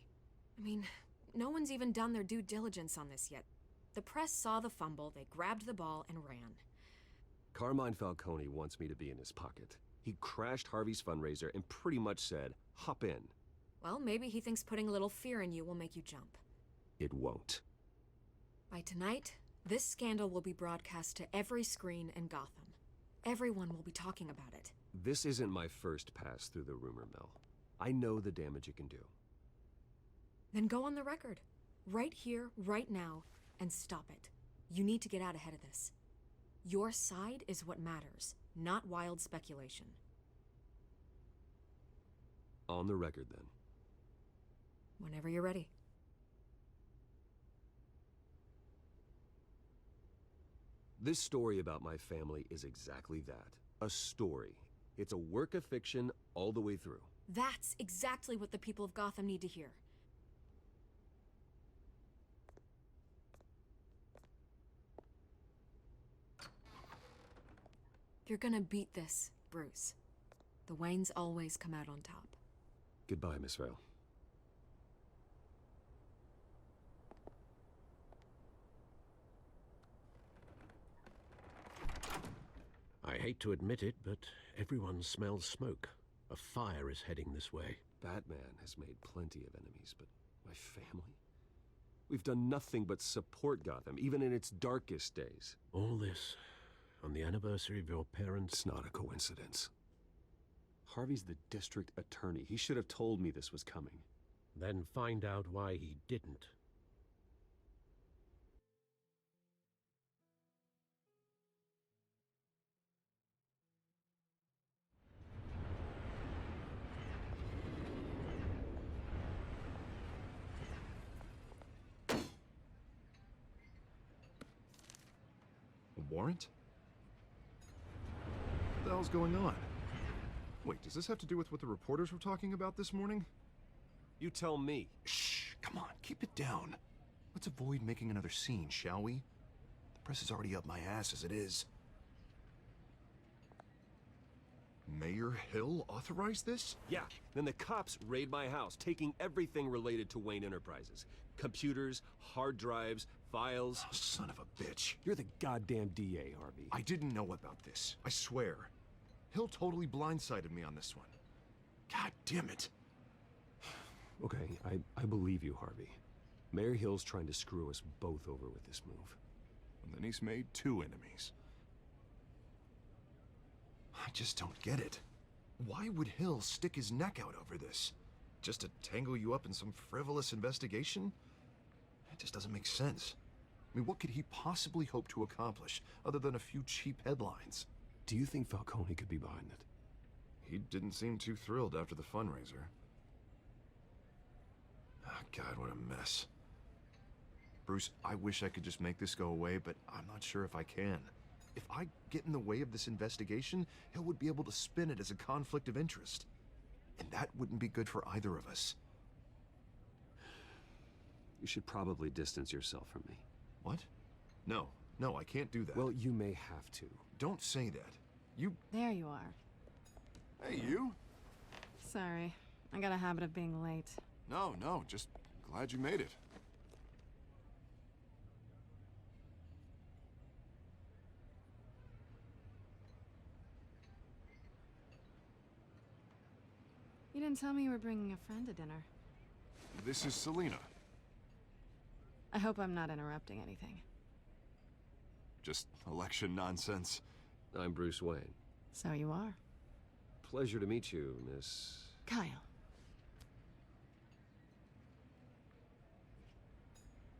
Speaker 15: I mean, no one's even done their due diligence on this yet. The press saw the fumble, they grabbed the ball and ran.
Speaker 9: Carmine Falcone wants me to be in his pocket. He crashed Harvey's fundraiser and pretty much said, hop in.
Speaker 15: Well, maybe he thinks putting a little fear in you will make you jump.
Speaker 9: It won't.
Speaker 15: By tonight, this scandal will be broadcast to every screen in Gotham. Everyone will be talking about it.
Speaker 9: This isn't my first pass through the rumor mill. I know the damage it can do.
Speaker 15: Then go on the record. Right here, right now, and stop it. You need to get out ahead of this. Your side is what matters, not wild speculation.
Speaker 9: On the record, then.
Speaker 15: Whenever you're ready.
Speaker 9: This story about my family is exactly that. A story. It's a work of fiction all the way through.
Speaker 15: That's exactly what the people of Gotham need to hear. You're gonna beat this, Bruce. The Waynes always come out on top.
Speaker 9: Goodbye, Miss Vale.
Speaker 6: I hate to admit it, but everyone smells smoke. A fire is heading this way.
Speaker 9: Batman has made plenty of enemies, but my family? We've done nothing but support Gotham, even in its darkest days.
Speaker 6: All this on the anniversary of your parents'...
Speaker 9: It's not a coincidence. Harvey's the district attorney. He should have told me this was coming.
Speaker 6: Then find out why he didn't.
Speaker 8: A warrant? What the hell's going on? Wait, does this have to do with what the reporters were talking about this morning?
Speaker 9: You tell me.
Speaker 8: Shh, come on, keep it down. Let's avoid making another scene, shall we? The press is already up my ass as it is. Mayor Hill authorized this?
Speaker 9: Yeah, then the cops raid my house, taking everything related to Wayne Enterprises. Computers, hard drives, files.
Speaker 8: Oh, son of a bitch.
Speaker 9: You're the goddamn DA, Harvey.
Speaker 8: I didn't know about this, I swear. Hill totally blindsided me on this one. God damn it.
Speaker 9: Okay, I believe you, Harvey. Mayor Hill's trying to screw us both over with this move.
Speaker 8: And then he's made two enemies. I just don't get it. Why would Hill stick his neck out over this? Just to tangle you up in some frivolous investigation? It just doesn't make sense. I mean, what could he possibly hope to accomplish other than a few cheap headlines?
Speaker 9: Do you think Falcone could be behind it?
Speaker 8: He didn't seem too thrilled after the fundraiser. Oh, God, what a mess. Bruce, I wish I could just make this go away, but I'm not sure if I can. If I get in the way of this investigation, Hill would be able to spin it as a conflict of interest. And that wouldn't be good for either of us.
Speaker 9: You should probably distance yourself from me.
Speaker 8: What? No, I can't do that.
Speaker 9: Well, you may have to.
Speaker 8: Don't say that. You...
Speaker 1: There you are.
Speaker 8: Hey, you?
Speaker 1: Sorry. I got a habit of being late.
Speaker 8: No, just glad you made it.
Speaker 1: didn't tell me you were bringing a friend to dinner.
Speaker 8: This is Selina.
Speaker 1: I hope I'm not interrupting anything.
Speaker 8: Just election nonsense.
Speaker 9: I'm Bruce Wayne.
Speaker 1: So you are.
Speaker 9: Pleasure to meet you, Miss...
Speaker 1: Kyle.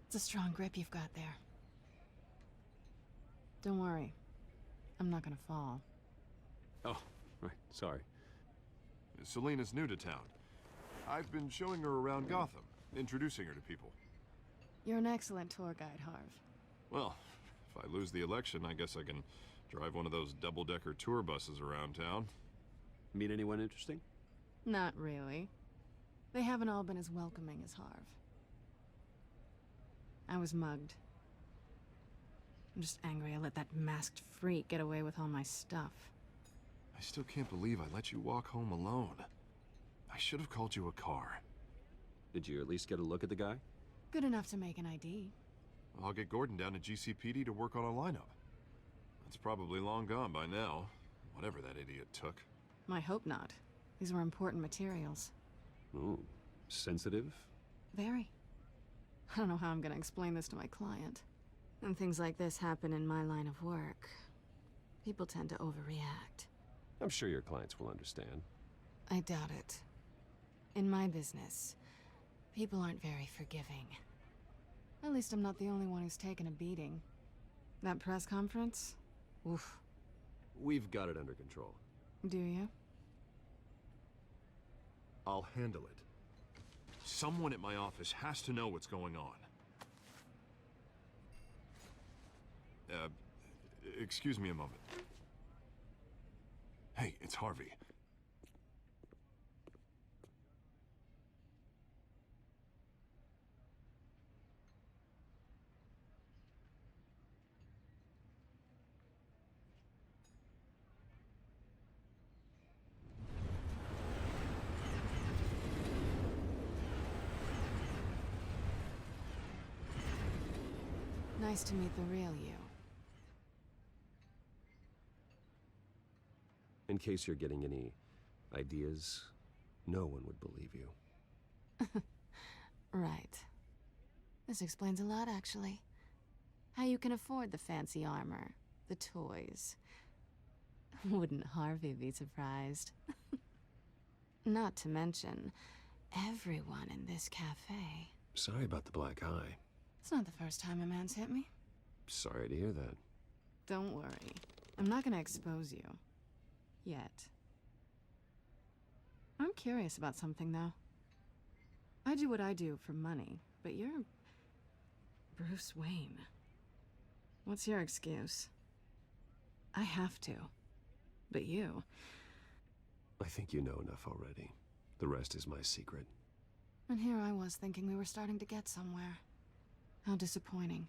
Speaker 1: It's a strong grip you've got there. Don't worry. I'm not gonna fall.
Speaker 9: Oh, right. Sorry.
Speaker 8: Selina's new to town. I've been showing her around Gotham, introducing her to people.
Speaker 1: You're an excellent tour guide, Harv.
Speaker 8: Well, if I lose the election, I guess I can drive one of those double-decker tour buses around town.
Speaker 9: Meet anyone interesting?
Speaker 1: Not really. They haven't all been as welcoming as Harv. I was mugged. I'm just angry I let that masked freak get away with all my stuff.
Speaker 8: I still can't believe I let you walk home alone. I should have called you a car.
Speaker 9: Did you at least get a look at the guy?
Speaker 1: Good enough to make an ID.
Speaker 8: I'll get Gordon down to GCPD to work on a lineup. It's probably long gone by now, whatever that idiot took.
Speaker 1: I hope not. These were important materials.
Speaker 9: Ooh, sensitive?
Speaker 1: Very. I don't know how I'm gonna explain this to my client. When things like this happen in my line of work, people tend to overreact.
Speaker 9: I'm sure your clients will understand.
Speaker 1: I doubt it. In my business, people aren't very forgiving. At least I'm not the only one who's taken a beating. That press conference? Oof.
Speaker 9: We've got it under control.
Speaker 1: Do you?
Speaker 8: I'll handle it. Someone at my office has to know what's going on. Excuse me a moment. Hey, it's Harvey.
Speaker 1: Nice to meet the real you.
Speaker 9: In case you're getting any ideas, no one would believe you.
Speaker 1: Right. This explains a lot, actually. How you can afford the fancy armor, the toys. Wouldn't Harvey be surprised? Not to mention, everyone in this cafe.
Speaker 9: Sorry about the black eye.
Speaker 1: It's not the first time a man's hit me.
Speaker 9: Sorry to hear that.
Speaker 1: Don't worry. I'm not gonna expose you. Yet. I'm curious about something, though. I do what I do for money, but you're... Bruce Wayne. What's your excuse? I have to. But you...
Speaker 9: I think you know enough already. The rest is my secret.
Speaker 1: And here I was thinking we were starting to get somewhere. How disappointing.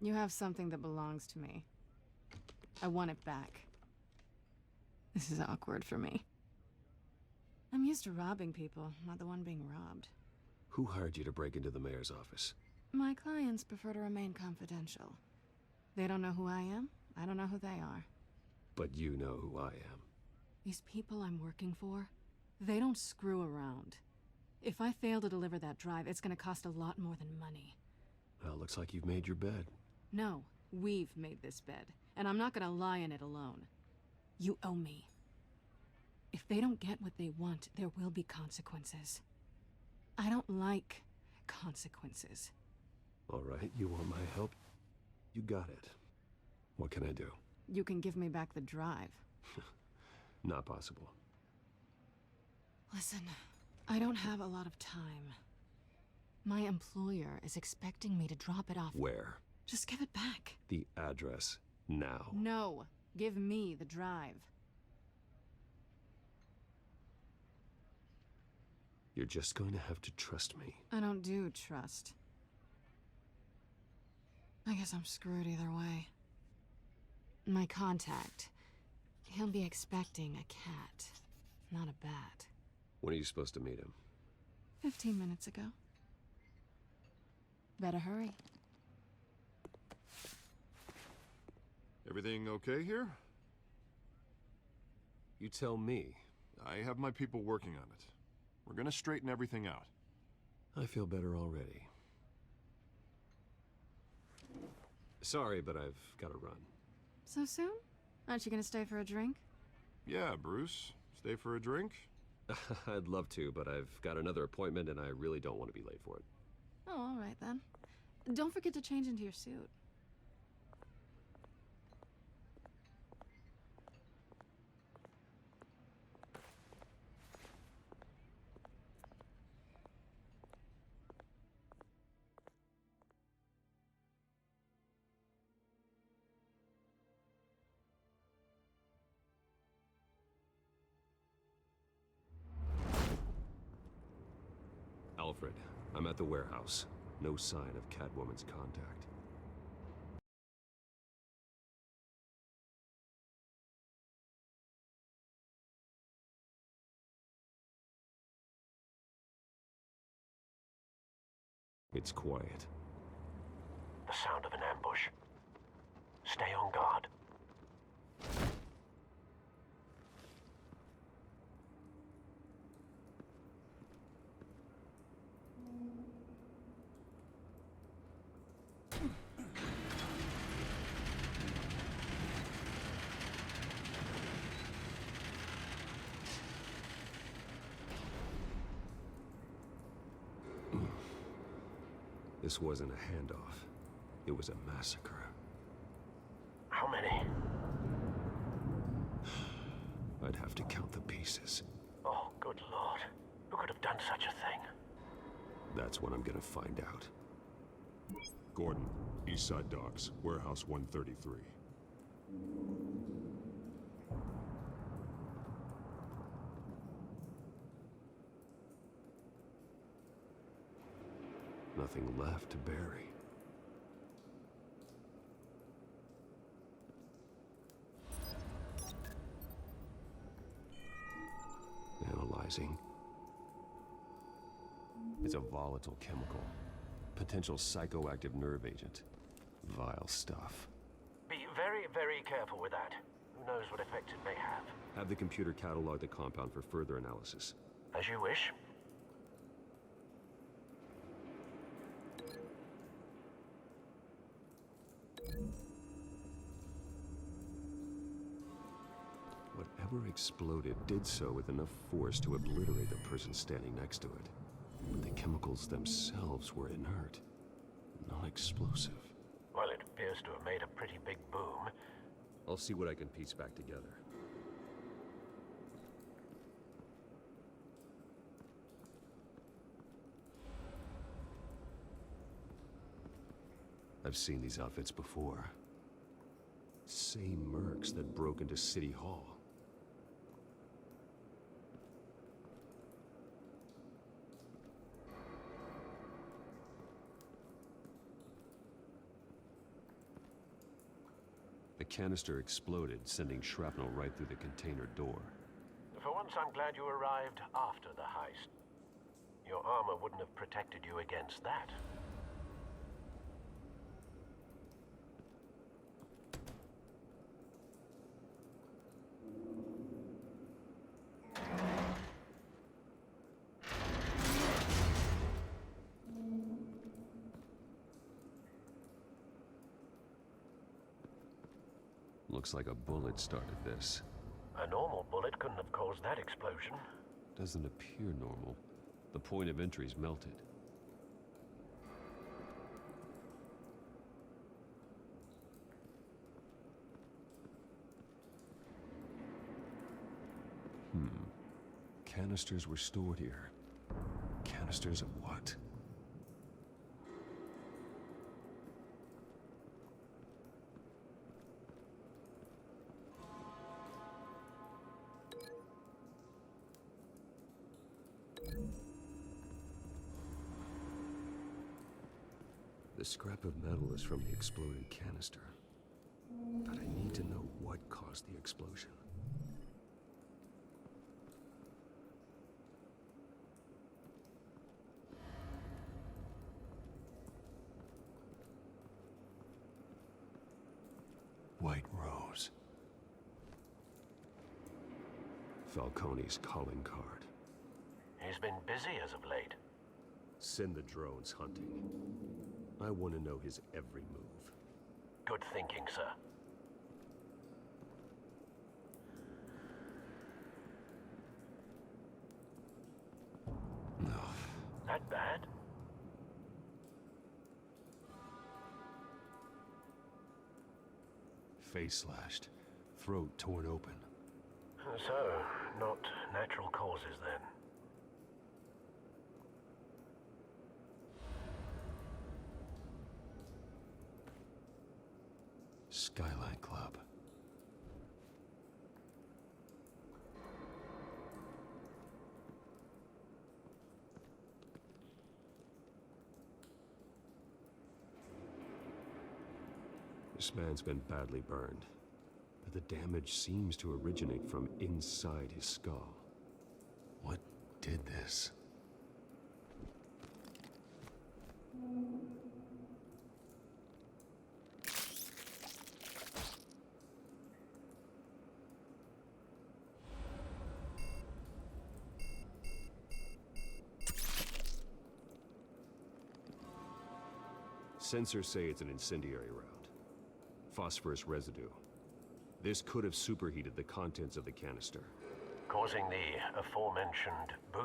Speaker 1: You have something that belongs to me. I want it back. This is awkward for me. I'm used to robbing people, not the one being robbed.
Speaker 9: Who hired you to break into the mayor's office?
Speaker 1: My clients prefer to remain confidential. They don't know who I am, I don't know who they are.
Speaker 9: But you know who I am.
Speaker 1: These people I'm working for, they don't screw around. If I fail to deliver that drive, it's gonna cost a lot more than money.
Speaker 9: Well, looks like you've made your bed.
Speaker 1: No, we've made this bed, and I'm not gonna lie in it alone. You owe me. If they don't get what they want, there will be consequences. I don't like consequences.
Speaker 9: All right, you want my help? You got it. What can I do?
Speaker 1: You can give me back the drive.
Speaker 9: Not possible.
Speaker 1: Listen, I don't have a lot of time. My employer is expecting me to drop it off.
Speaker 9: Where?
Speaker 1: Just give it back.
Speaker 9: The address, now.
Speaker 1: No, give me the drive.
Speaker 9: You're just going to have to trust me.
Speaker 1: I don't do trust. I guess I'm screwed either way. My contact, he'll be expecting a cat, not a bat.
Speaker 9: When are you supposed to meet him?
Speaker 1: 15 minutes ago. Better hurry.
Speaker 8: Everything okay here?
Speaker 9: You tell me.
Speaker 8: I have my people working on it. We're gonna straighten everything out.
Speaker 9: I feel better already. Sorry, but I've got to run.
Speaker 1: So soon? Aren't you gonna stay for a drink?
Speaker 8: Yeah, Bruce. Stay for a drink?
Speaker 9: I'd love to, but I've got another appointment and I really don't want to be late for it.
Speaker 1: Oh, all right then. Don't forget to change into your suit.
Speaker 9: Alfred, I'm at the warehouse. No sign of Catwoman's contact. It's quiet.
Speaker 6: The sound of an ambush. Stay on guard.
Speaker 9: This wasn't a handoff. It was a massacre.
Speaker 6: How many?
Speaker 9: I'd have to count the pieces.
Speaker 6: Oh, good lord. Who could have done such a thing?
Speaker 9: That's what I'm gonna find out.
Speaker 7: Gordon, Eastside Docks, Warehouse 133.
Speaker 9: Nothing left to bury. Analyzing. It's a volatile chemical. Potential psychoactive nerve agent. Vile stuff.
Speaker 6: Be very, very careful with that. Who knows what effect it may have.
Speaker 9: Have the computer catalog the compound for further analysis.
Speaker 6: As you wish.
Speaker 9: Whatever exploded did so with enough force to obliterate the person standing next to it. But the chemicals themselves were inert, non-explosive.
Speaker 6: Well, it appears to have made a pretty big boom.
Speaker 9: I'll see what I can piece back together. I've seen these outfits before. Same mercs that broke into City Hall. The canister exploded, sending shrapnel right through the container door.
Speaker 6: For once, I'm glad you arrived after the heist. Your armor wouldn't have protected you against that.
Speaker 9: Looks like a bullet started this.
Speaker 6: A normal bullet couldn't have caused that explosion.
Speaker 9: Doesn't appear normal. The point of entry's melted. Canisters were stored here. Canisters of what? The scrap of metal is from the exploded canister. But I need to know what caused the explosion. White Rose. Falcone's calling card.
Speaker 6: He's been busy as of late.
Speaker 9: Send the drones hunting. I want to know his every move.
Speaker 6: Good thinking, sir.
Speaker 9: No.
Speaker 6: That bad?
Speaker 9: Face slashed. Throat torn open.
Speaker 6: So, not natural causes then.
Speaker 9: Skyline Club. This man's been badly burned, but the damage seems to originate from inside his skull. What did this? Sensors say it's an incendiary round. Phosphorus residue. This could have superheated the contents of the canister,
Speaker 6: Causing the aforementioned boom.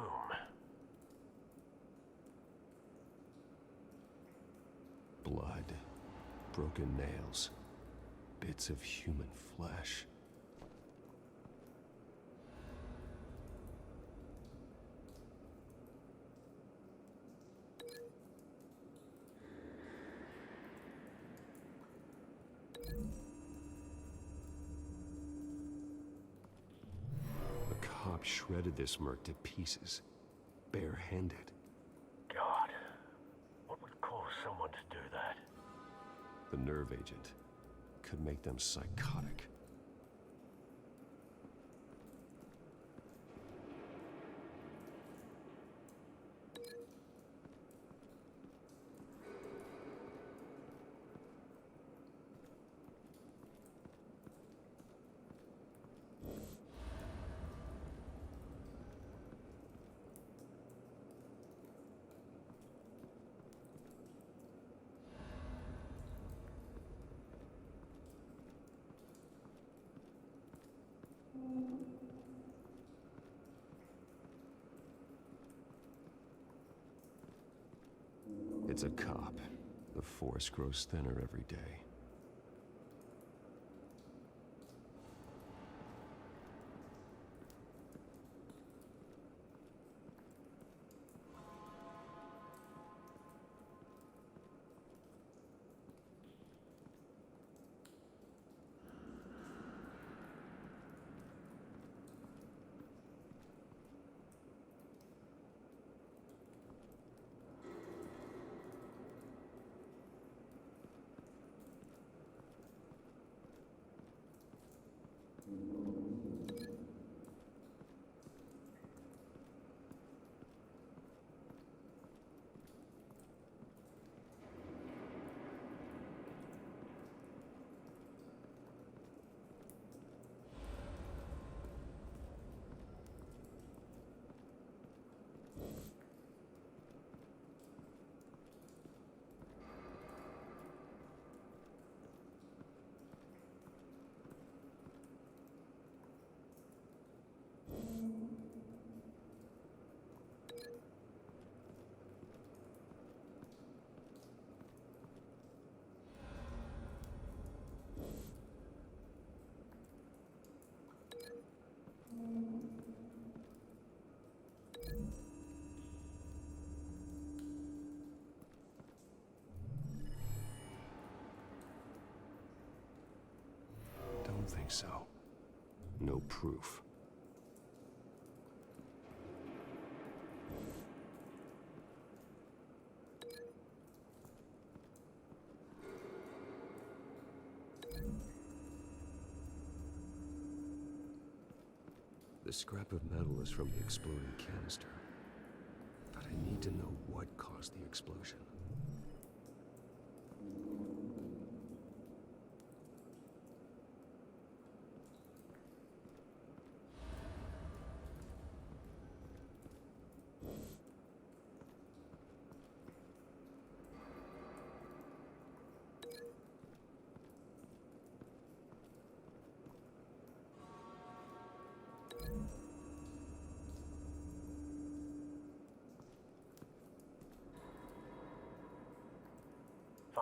Speaker 9: Blood, broken nails, bits of human flesh. The cop shredded this merc to pieces, bare-handed.
Speaker 6: God, what would cause someone to do that?
Speaker 9: The nerve agent could make them psychotic. It's a cop. The force grows thinner every day. Don't think so. No proof. The scrap of metal is from the exploding canister. But I need to know what caused the explosion.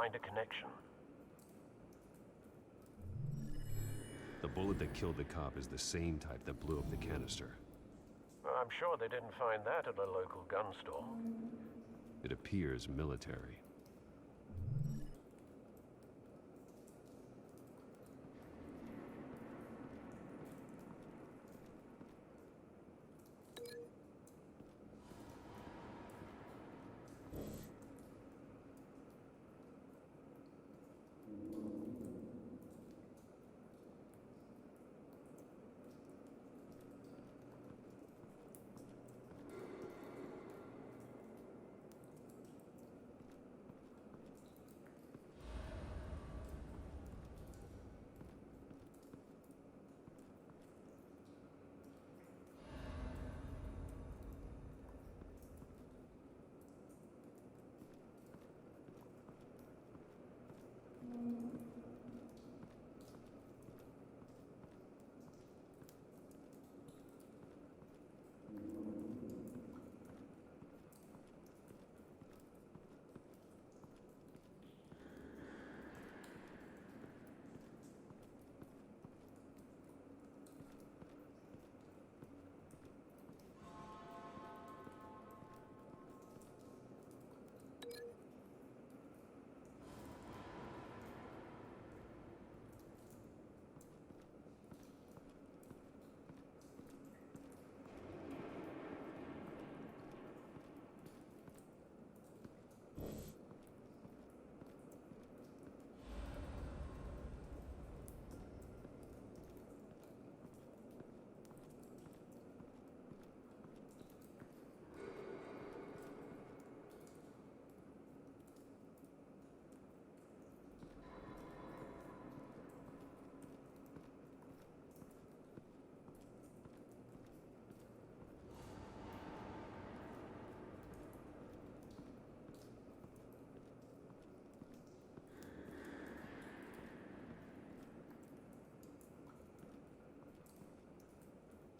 Speaker 17: find a connection.
Speaker 9: The bullet that killed the cop is the same type that blew up the canister.
Speaker 17: I'm sure they didn't find that at a local gun store.
Speaker 9: It appears military.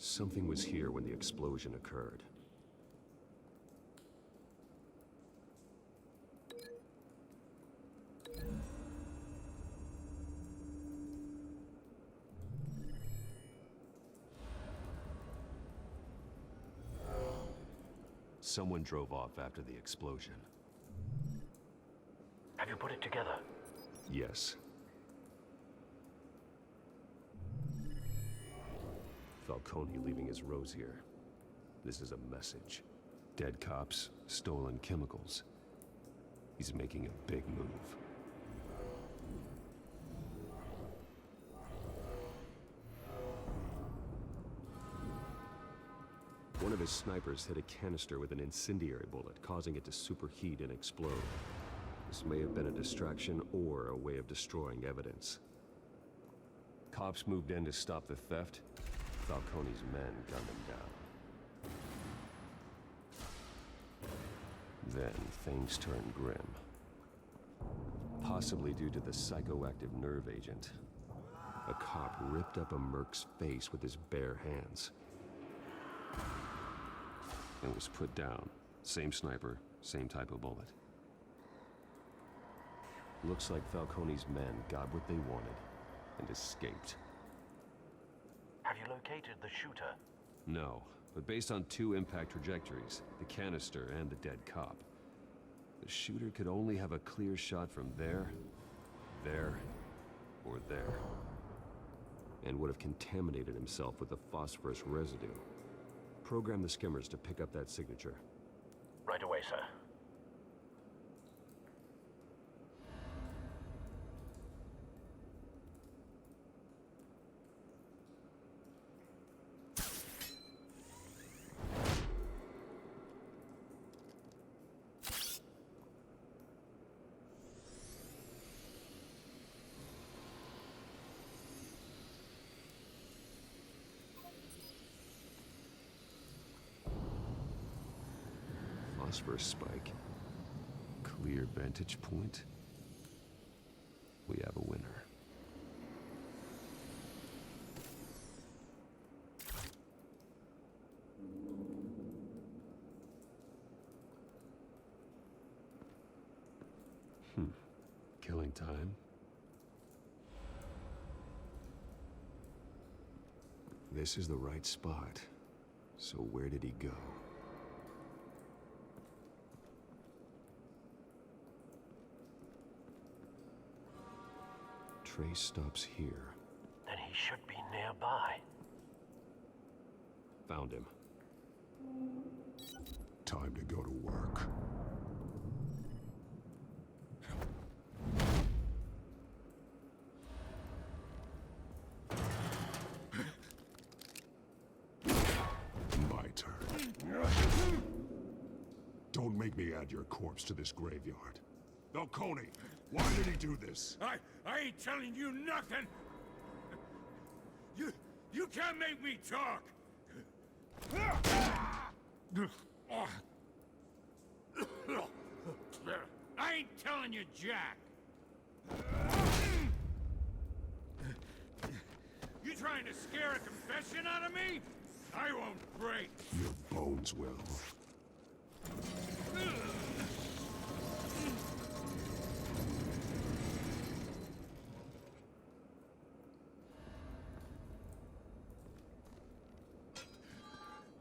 Speaker 9: Something was here when the explosion occurred. Someone drove off after the explosion.
Speaker 17: Have you put it together?
Speaker 9: Yes. Falcone leaving his rose here. This is a message. Dead cops, stolen chemicals. He's making a big move. One of his snipers hit a canister with an incendiary bullet, causing it to superheat and explode. This may have been a distraction or a way of destroying evidence. Cops moved in to stop the theft. Falcone's men gunned him down. Then things turned grim. Possibly due to the psychoactive nerve agent. A cop ripped up a merc's face with his bare hands. And was put down. Same sniper, same type of bullet. Looks like Falcone's men got what they wanted and escaped.
Speaker 17: Have you located the shooter?
Speaker 9: No, but based on two impact trajectories, the canister and the dead cop, the shooter could only have a clear shot from there, or there. And would have contaminated himself with the phosphorus residue. Program the skimmers to pick up that signature.
Speaker 17: Right away, sir.
Speaker 9: Phosphorus spike. Clear vantage point. We have a winner. in time. This is the right spot. So where did he go? Trace stops here.
Speaker 17: Then he should be nearby.
Speaker 9: Found him.
Speaker 7: Time to go to work. My turn. Don't make me add your corpse to this graveyard. Falcone, why did he do this?
Speaker 4: I ain't telling you nothing. You can't make me talk. I ain't telling you jack. You trying to scare a confession out of me? I won't break.
Speaker 7: Your bones will.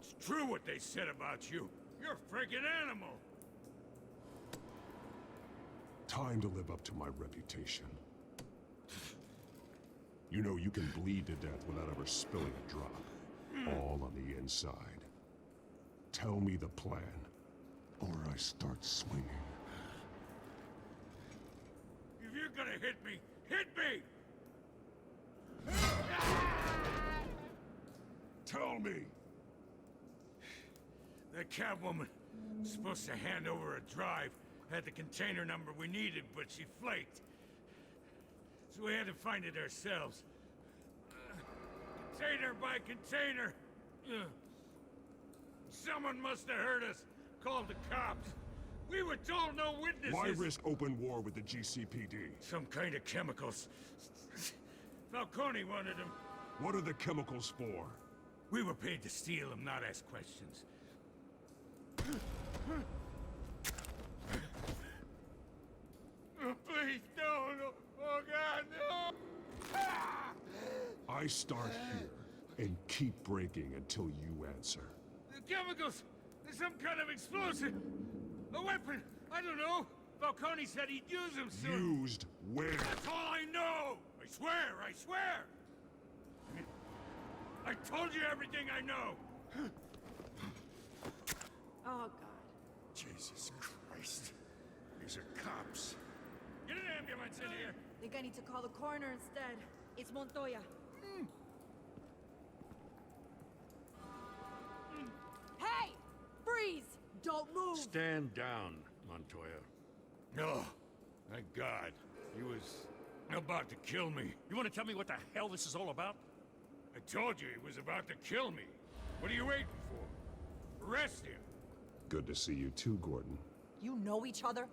Speaker 4: It's true what they said about you. You're a friggin' animal.
Speaker 7: Time to live up to my reputation. You know you can bleed to death without ever spilling a drop. All on the inside. Tell me the plan, or I start swinging.
Speaker 4: If you're gonna hit me, hit me!
Speaker 7: Tell me!
Speaker 4: The Catwoman was supposed to hand over a drive, had the container number we needed, but she flaked. So we had to find it ourselves. Container by container. Someone must have heard us, called the cops. We were told no witnesses.
Speaker 7: Why risk open war with the GCPD?
Speaker 4: Some kind of chemicals. Falcone wanted them.
Speaker 7: What are the chemicals for?
Speaker 4: We were paid to steal them, not ask questions. Oh, please, no. Oh, God, no!
Speaker 7: I start here and keep breaking until you answer.
Speaker 4: The chemicals! There's some kind of explosive! A weapon! I don't know! Falcone said he'd use them soon!
Speaker 7: Used where?
Speaker 4: That's all I know! I swear! I told you everything I know!
Speaker 16: Oh, God.
Speaker 4: Jesus Christ. These are cops. Get an ambulance in here!
Speaker 16: Think I need to call the coroner instead. It's Montoya. Hey! Freeze! Don't move!
Speaker 4: Stand down, Montoya. No. Thank God. He was about to kill me.
Speaker 17: You want to tell me what the hell this is all about?
Speaker 4: I told you he was about to kill me. What are you waiting for? Arrest him.
Speaker 7: Good to see you too, Gordon.
Speaker 16: You know each other?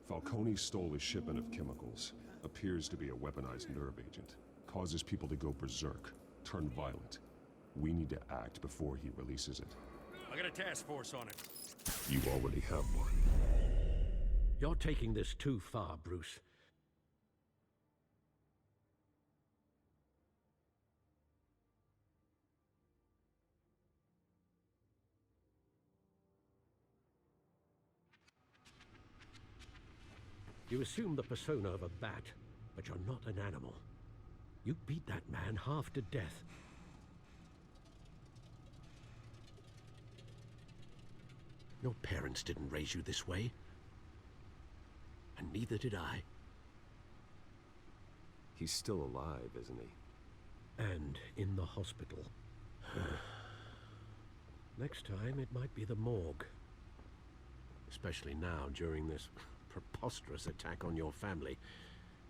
Speaker 7: Falcone stole a shipment of chemicals. Appears to be a weaponized nerve agent. Causes people to go berserk, turn violent. We need to act before he releases it.
Speaker 17: I got a task force on it.
Speaker 7: You already have one.
Speaker 6: You're taking this too far, Bruce. You assume the persona of a bat, but you're not an animal. You beat that man half to death. Your parents didn't raise you this way. And neither did I.
Speaker 9: He's still alive, isn't he?
Speaker 6: And in the hospital. Next time, it might be the morgue. Especially now, during this preposterous attack on your family.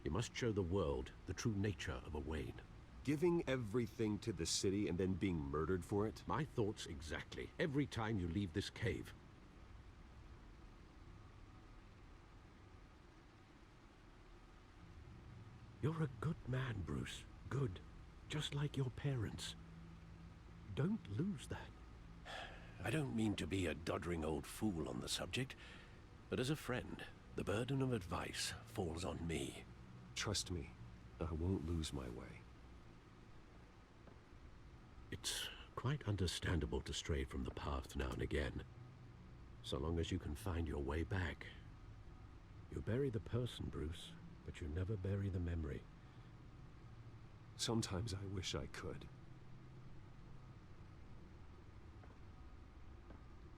Speaker 6: You must show the world the true nature of a Wayne.
Speaker 9: Giving everything to the city and then being murdered for it?
Speaker 6: My thoughts exactly. Every time you leave this cave. You're a good man, Bruce. Good. Just like your parents. Don't lose that.
Speaker 17: I don't mean to be a doddering old fool on the subject, but as a friend,
Speaker 6: The burden of advice falls on me.
Speaker 9: Trust me, I won't lose my way.
Speaker 6: It's quite understandable to stray from the path now and again, so long as you can find your way back. You bury the person, Bruce, but you never bury the memory.
Speaker 9: Sometimes I wish I could.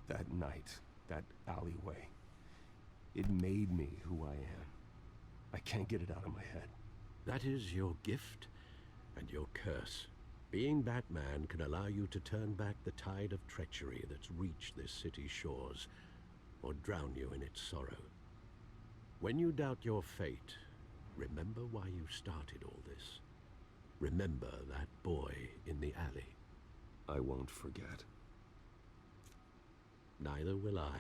Speaker 9: That night, that alleyway, it made me who I am. I can't get it out of my head.
Speaker 6: That is your gift and your curse. Being Batman can allow you to turn back the tide of treachery that's reached this city's shores, or drown you in its sorrow. When you doubt your fate, remember why you started all this. Remember that boy in the alley.
Speaker 9: I won't forget.
Speaker 6: Neither will I.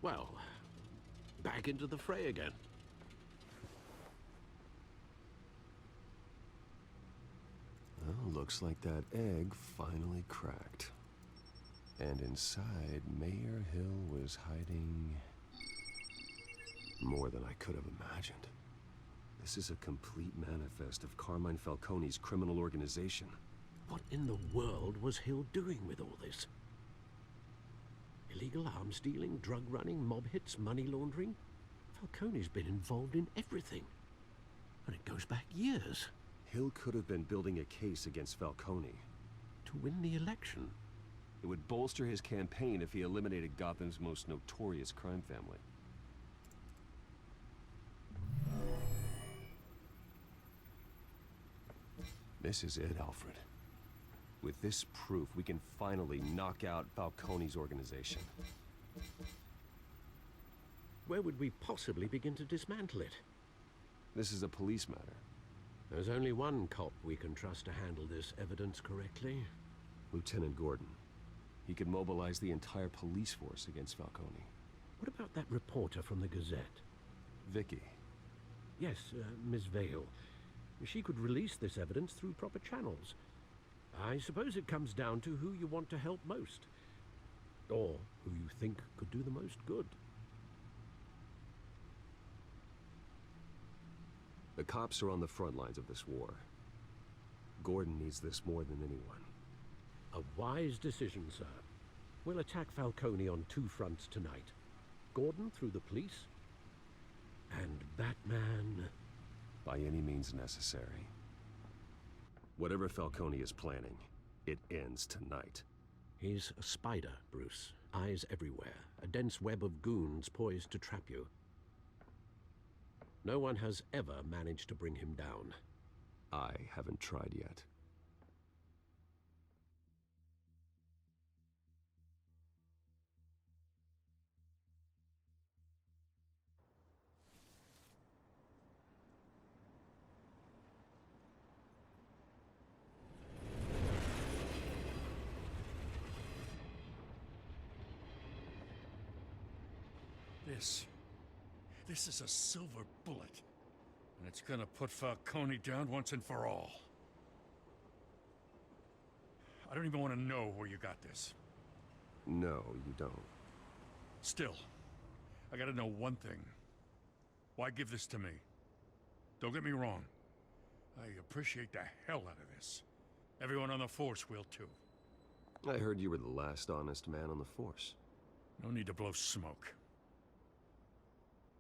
Speaker 6: Well, back into the fray again.
Speaker 9: Well, looks like that egg finally cracked. And inside, Mayor Hill was hiding more than I could have imagined. This is a complete manifest of Carmine Falcone's criminal organization.
Speaker 6: What in the world was Hill doing with all this? Illegal arms dealing, drug running, mob hits, money laundering? Falcone's been involved in everything. And it goes back years.
Speaker 9: Hill could have been building a case against Falcone.
Speaker 6: To win the election?
Speaker 9: It would bolster his campaign if he eliminated Gotham's most notorious crime family. This is it, Alfred. With this proof, we can finally knock out Falcone's organization.
Speaker 6: Where would we possibly begin to dismantle it?
Speaker 9: This is a police matter.
Speaker 6: There's only one cop we can trust to handle this evidence correctly.
Speaker 9: Lieutenant Gordon. He could mobilize the entire police force against Falcone.
Speaker 6: What about that reporter from the Gazette?
Speaker 9: Vicky.
Speaker 6: Yes, Miss Vale. She could release this evidence through proper channels. I suppose it comes down to who you want to help most. Or who you think could do the most good.
Speaker 9: The cops are on the front lines of this war. Gordon needs this more than anyone.
Speaker 6: A wise decision, sir. We'll attack Falcone on two fronts tonight. Gordon through the police, and Batman...
Speaker 9: by any means necessary. Whatever Falcone is planning, it ends tonight.
Speaker 6: He's a spider, Bruce. Eyes everywhere. A dense web of goons poised to trap you. No one has ever managed to bring him down.
Speaker 9: I haven't tried yet.
Speaker 4: This is a silver bullet. And it's gonna put Falcone down once and for all. I don't even want to know where you got this.
Speaker 9: No, you don't.
Speaker 4: Still, I gotta know one thing. Why give this to me? Don't get me wrong. I appreciate the hell out of this. Everyone on the force will too.
Speaker 9: I heard you were the last honest man on the force.
Speaker 4: No need to blow smoke.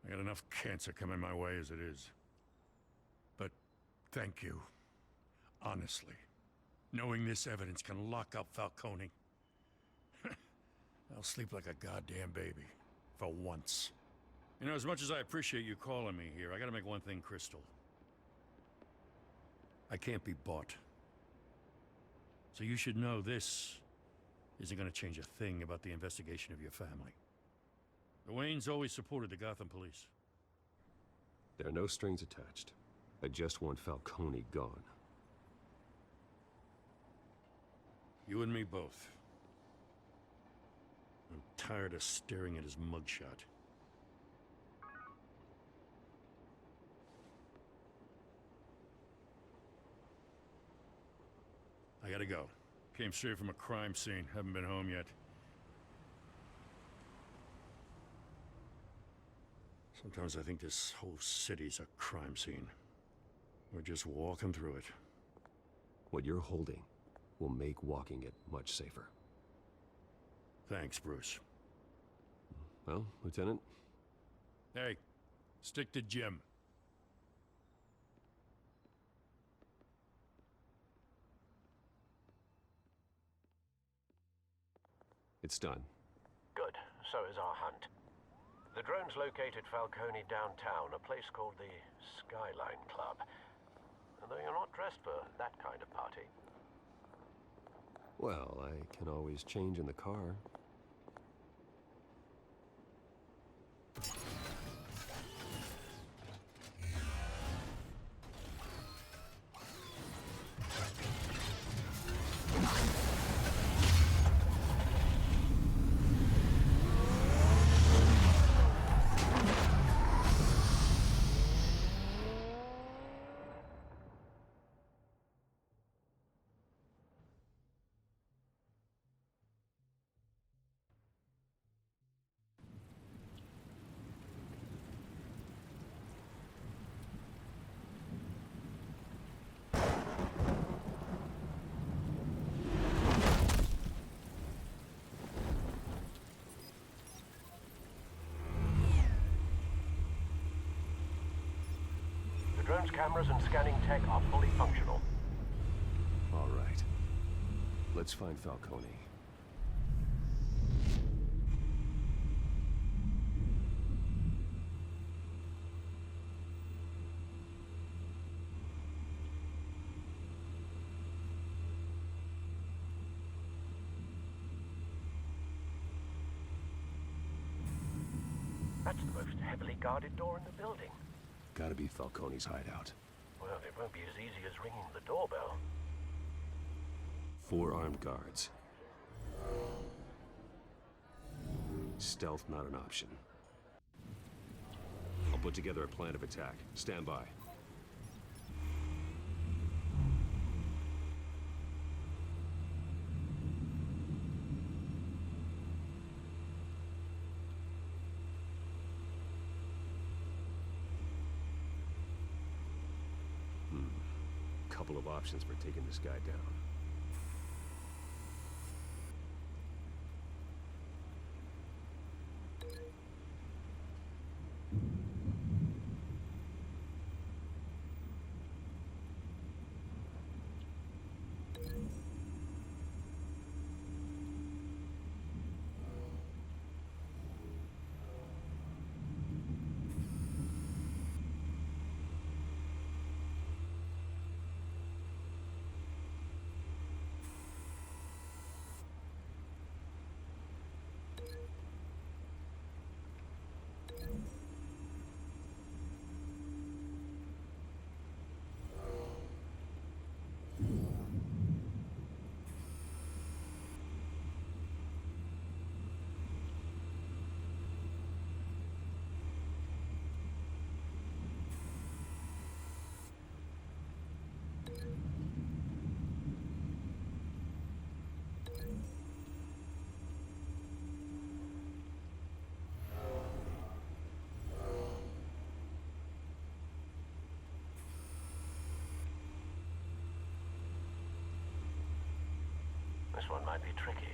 Speaker 4: I got enough cancer coming my way as it is. But thank you. Honestly. Knowing this evidence can lock up Falcone. I'll sleep like a goddamn baby. For once. You know, as much as I appreciate you calling me here, I gotta make one thing crystal. I can't be bought. So you should know this isn't gonna change a thing about the investigation of your family. The Waynes always supported the Gotham police.
Speaker 9: There are no strings attached. I just want Falcone gone.
Speaker 4: You and me both. I'm tired of staring at his mugshot. I gotta go.
Speaker 18: Came straight from a crime scene. Haven't been home yet. Sometimes I think this whole city's a crime scene. We're just walking through it.
Speaker 9: What you're holding will make walking it much safer.
Speaker 18: Thanks, Bruce.
Speaker 9: Well, Lieutenant?
Speaker 18: Hey, stick to Jim.
Speaker 9: It's done.
Speaker 17: Good. So is our hunt. The drones located Falcone downtown, a place called the Skyline Club. And though you're not dressed for that kind of party.
Speaker 9: Well, I can always change in the car.
Speaker 17: The drone's cameras and scanning tech are fully functional.
Speaker 9: All right. Let's find Falcone.
Speaker 17: That's the most heavily guarded door in the building.
Speaker 9: Gotta be Falcone's hideout.
Speaker 17: Well, it won't be as easy as ringing the doorbell.
Speaker 9: 4 armed guards. Stealth not an option. I'll put together a plan of attack. Stand by. Couple of options for taking this guy down.
Speaker 17: This one might be tricky.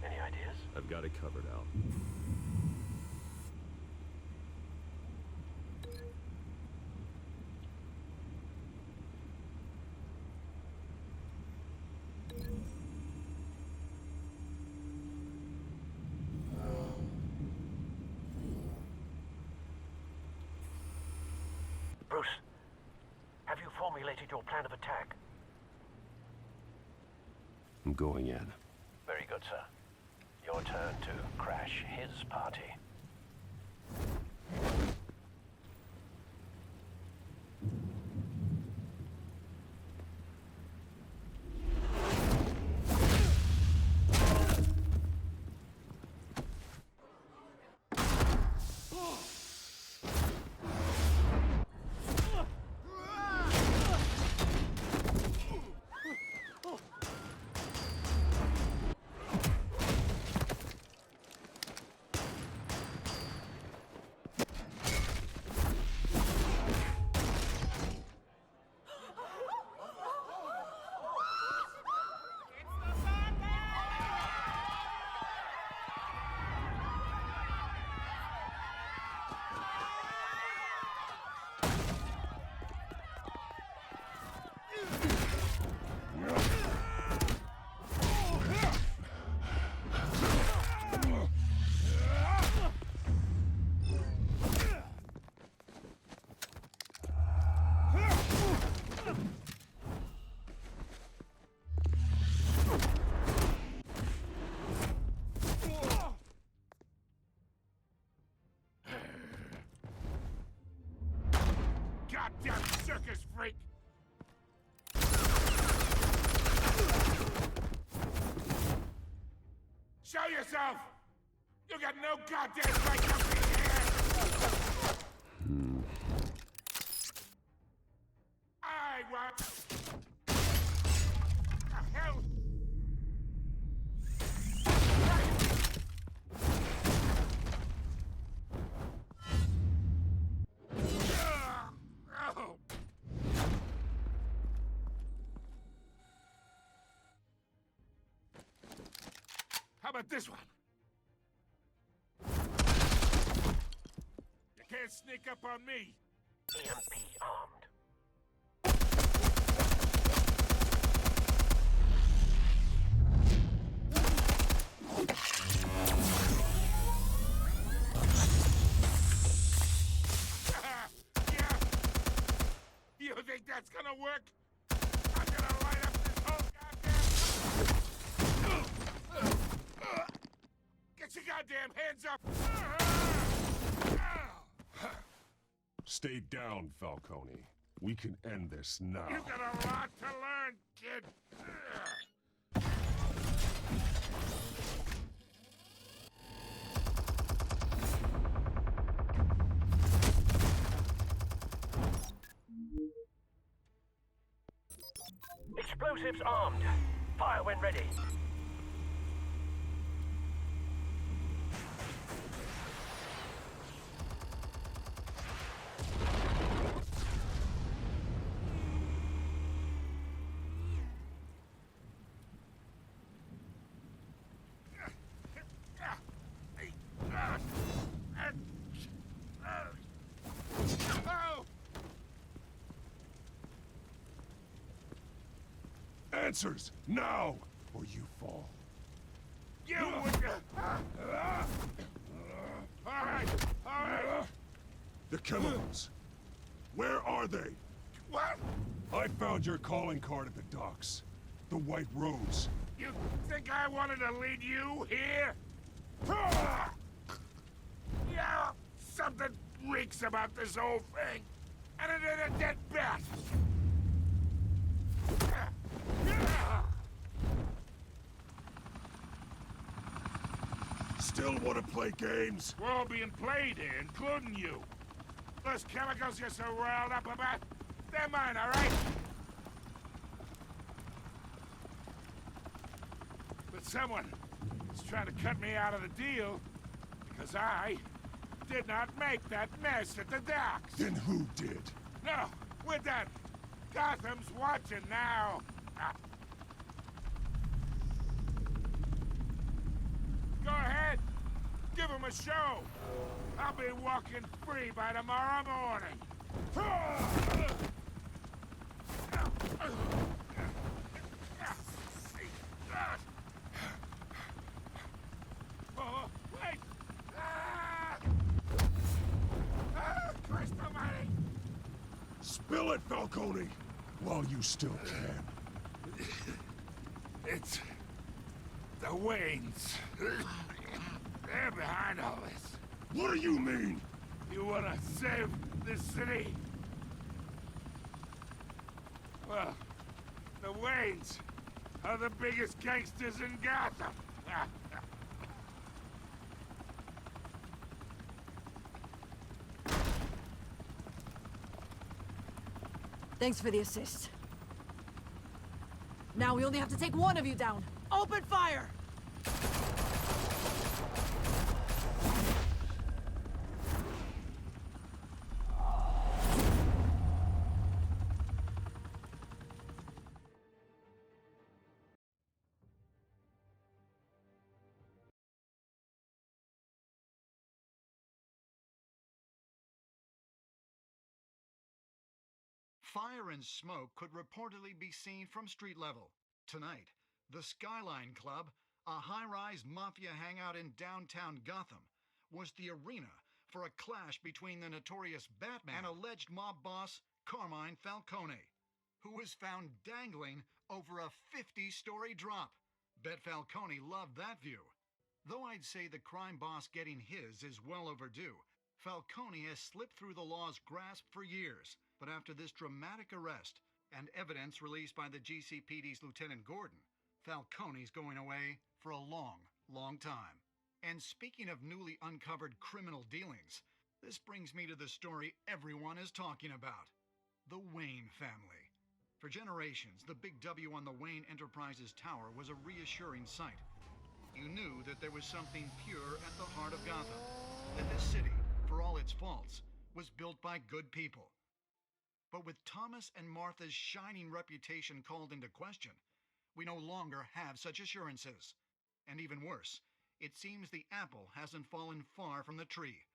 Speaker 17: Any ideas?
Speaker 9: I've got it covered, Al.
Speaker 17: Bruce, have you formulated your plan of attack?
Speaker 9: I'm going in.
Speaker 17: Very good, sir. Your turn to crash his party.
Speaker 12: yourself! You got no goddamn right to be here! I want... The hell? Oh. How about this one? You can't sneak up on me.
Speaker 17: EMP armed.
Speaker 12: Yeah. You think that's gonna work? I'm gonna light up this whole goddamn... Get your goddamn hands up!
Speaker 7: Stay down, Falcone. We can end this now.
Speaker 12: You got a lot to learn, kid.
Speaker 17: Explosives armed. Fire when ready.
Speaker 7: Answers, now, or you fall.
Speaker 12: You would... All right.
Speaker 7: The chemicals. Where are they?
Speaker 12: What?
Speaker 7: I found your calling card at the docks. The White Rose.
Speaker 12: You think I wanted to lead you here? Yeah, something reeks about this whole thing. And it ain't a dead bat.
Speaker 7: Still want to play games?
Speaker 12: We're all being played here, including you. Those chemicals you're so riled up about, they're mine, all right? But someone is trying to cut me out of the deal because I did not make that mess at the docks.
Speaker 7: Then who did?
Speaker 12: No, we're done. Gotham's watching now. Go ahead. Give him a show. I'll be walking free by tomorrow morning. Oh, wait! Christ almighty!
Speaker 7: Spill it, Falcone, while you still can.
Speaker 12: It's... the Waynes. They're behind all this.
Speaker 7: What do you mean?
Speaker 12: You wanna save this city? Well, the Waynes are the biggest gangsters in Gotham.
Speaker 16: Thanks for the assist. Now we only have to take one of you down. Open fire!
Speaker 13: Fire and smoke could reportedly be seen from street level. Tonight, the Skyline Club, a high-rise mafia hangout in downtown Gotham, was the arena for a clash between the notorious Batman and alleged mob boss Carmine Falcone, who was found dangling over a 50-story drop. Bet Falcone loved that view. Though I'd say the crime boss getting his is well overdue, Falcone has slipped through the law's grasp for years. But after this dramatic arrest and evidence released by the GCPD's Lieutenant Gordon, Falcone's going away for a long, Long time. And speaking of newly uncovered criminal dealings, this brings me to the story everyone is talking about. The Wayne family. For generations, the big W on the Wayne Enterprises tower was a reassuring sight. You knew that there was something pure at the heart of Gotham. That this city, for all its faults, was built by good people. But with Thomas and Martha's shining reputation called into question, we no longer have such assurances. And even worse, it seems the apple hasn't fallen far from the tree.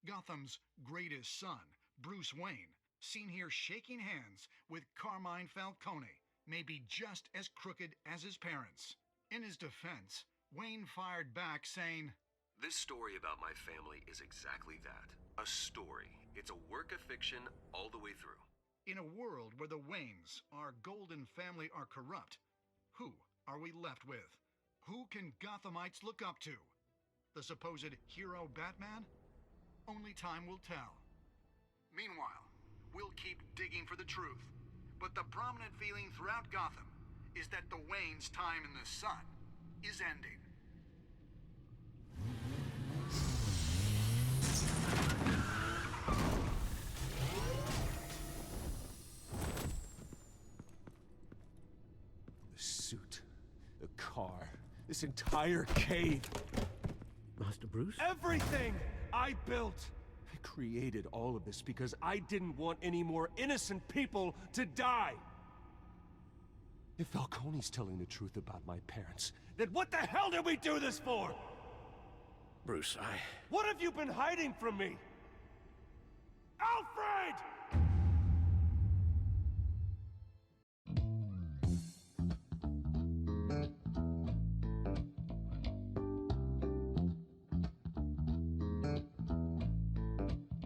Speaker 13: Gotham's greatest son, Bruce Wayne, seen here shaking hands with Carmine Falcone, may be just as crooked as his parents. In his defense, Wayne fired back saying,
Speaker 9: "This story about my family is exactly that. A story. It's a work of fiction all the way through."
Speaker 13: In a world where the Waynes, our golden family, are corrupt, who are we left with? Who can Gothamites look up to? The supposed hero Batman? Only time will tell. Meanwhile, we'll keep digging for the truth. But the prominent feeling throughout Gotham is that the Waynes' time in the sun is ending.
Speaker 7: The suit, the car, this entire cave.
Speaker 6: Master Bruce?
Speaker 7: Everything I built! I created all of this because I didn't want any more innocent people to die! If Falcone's telling the truth about my parents, then what the hell did we do this for?
Speaker 6: Bruce,
Speaker 7: What have you been hiding from me? Alfred!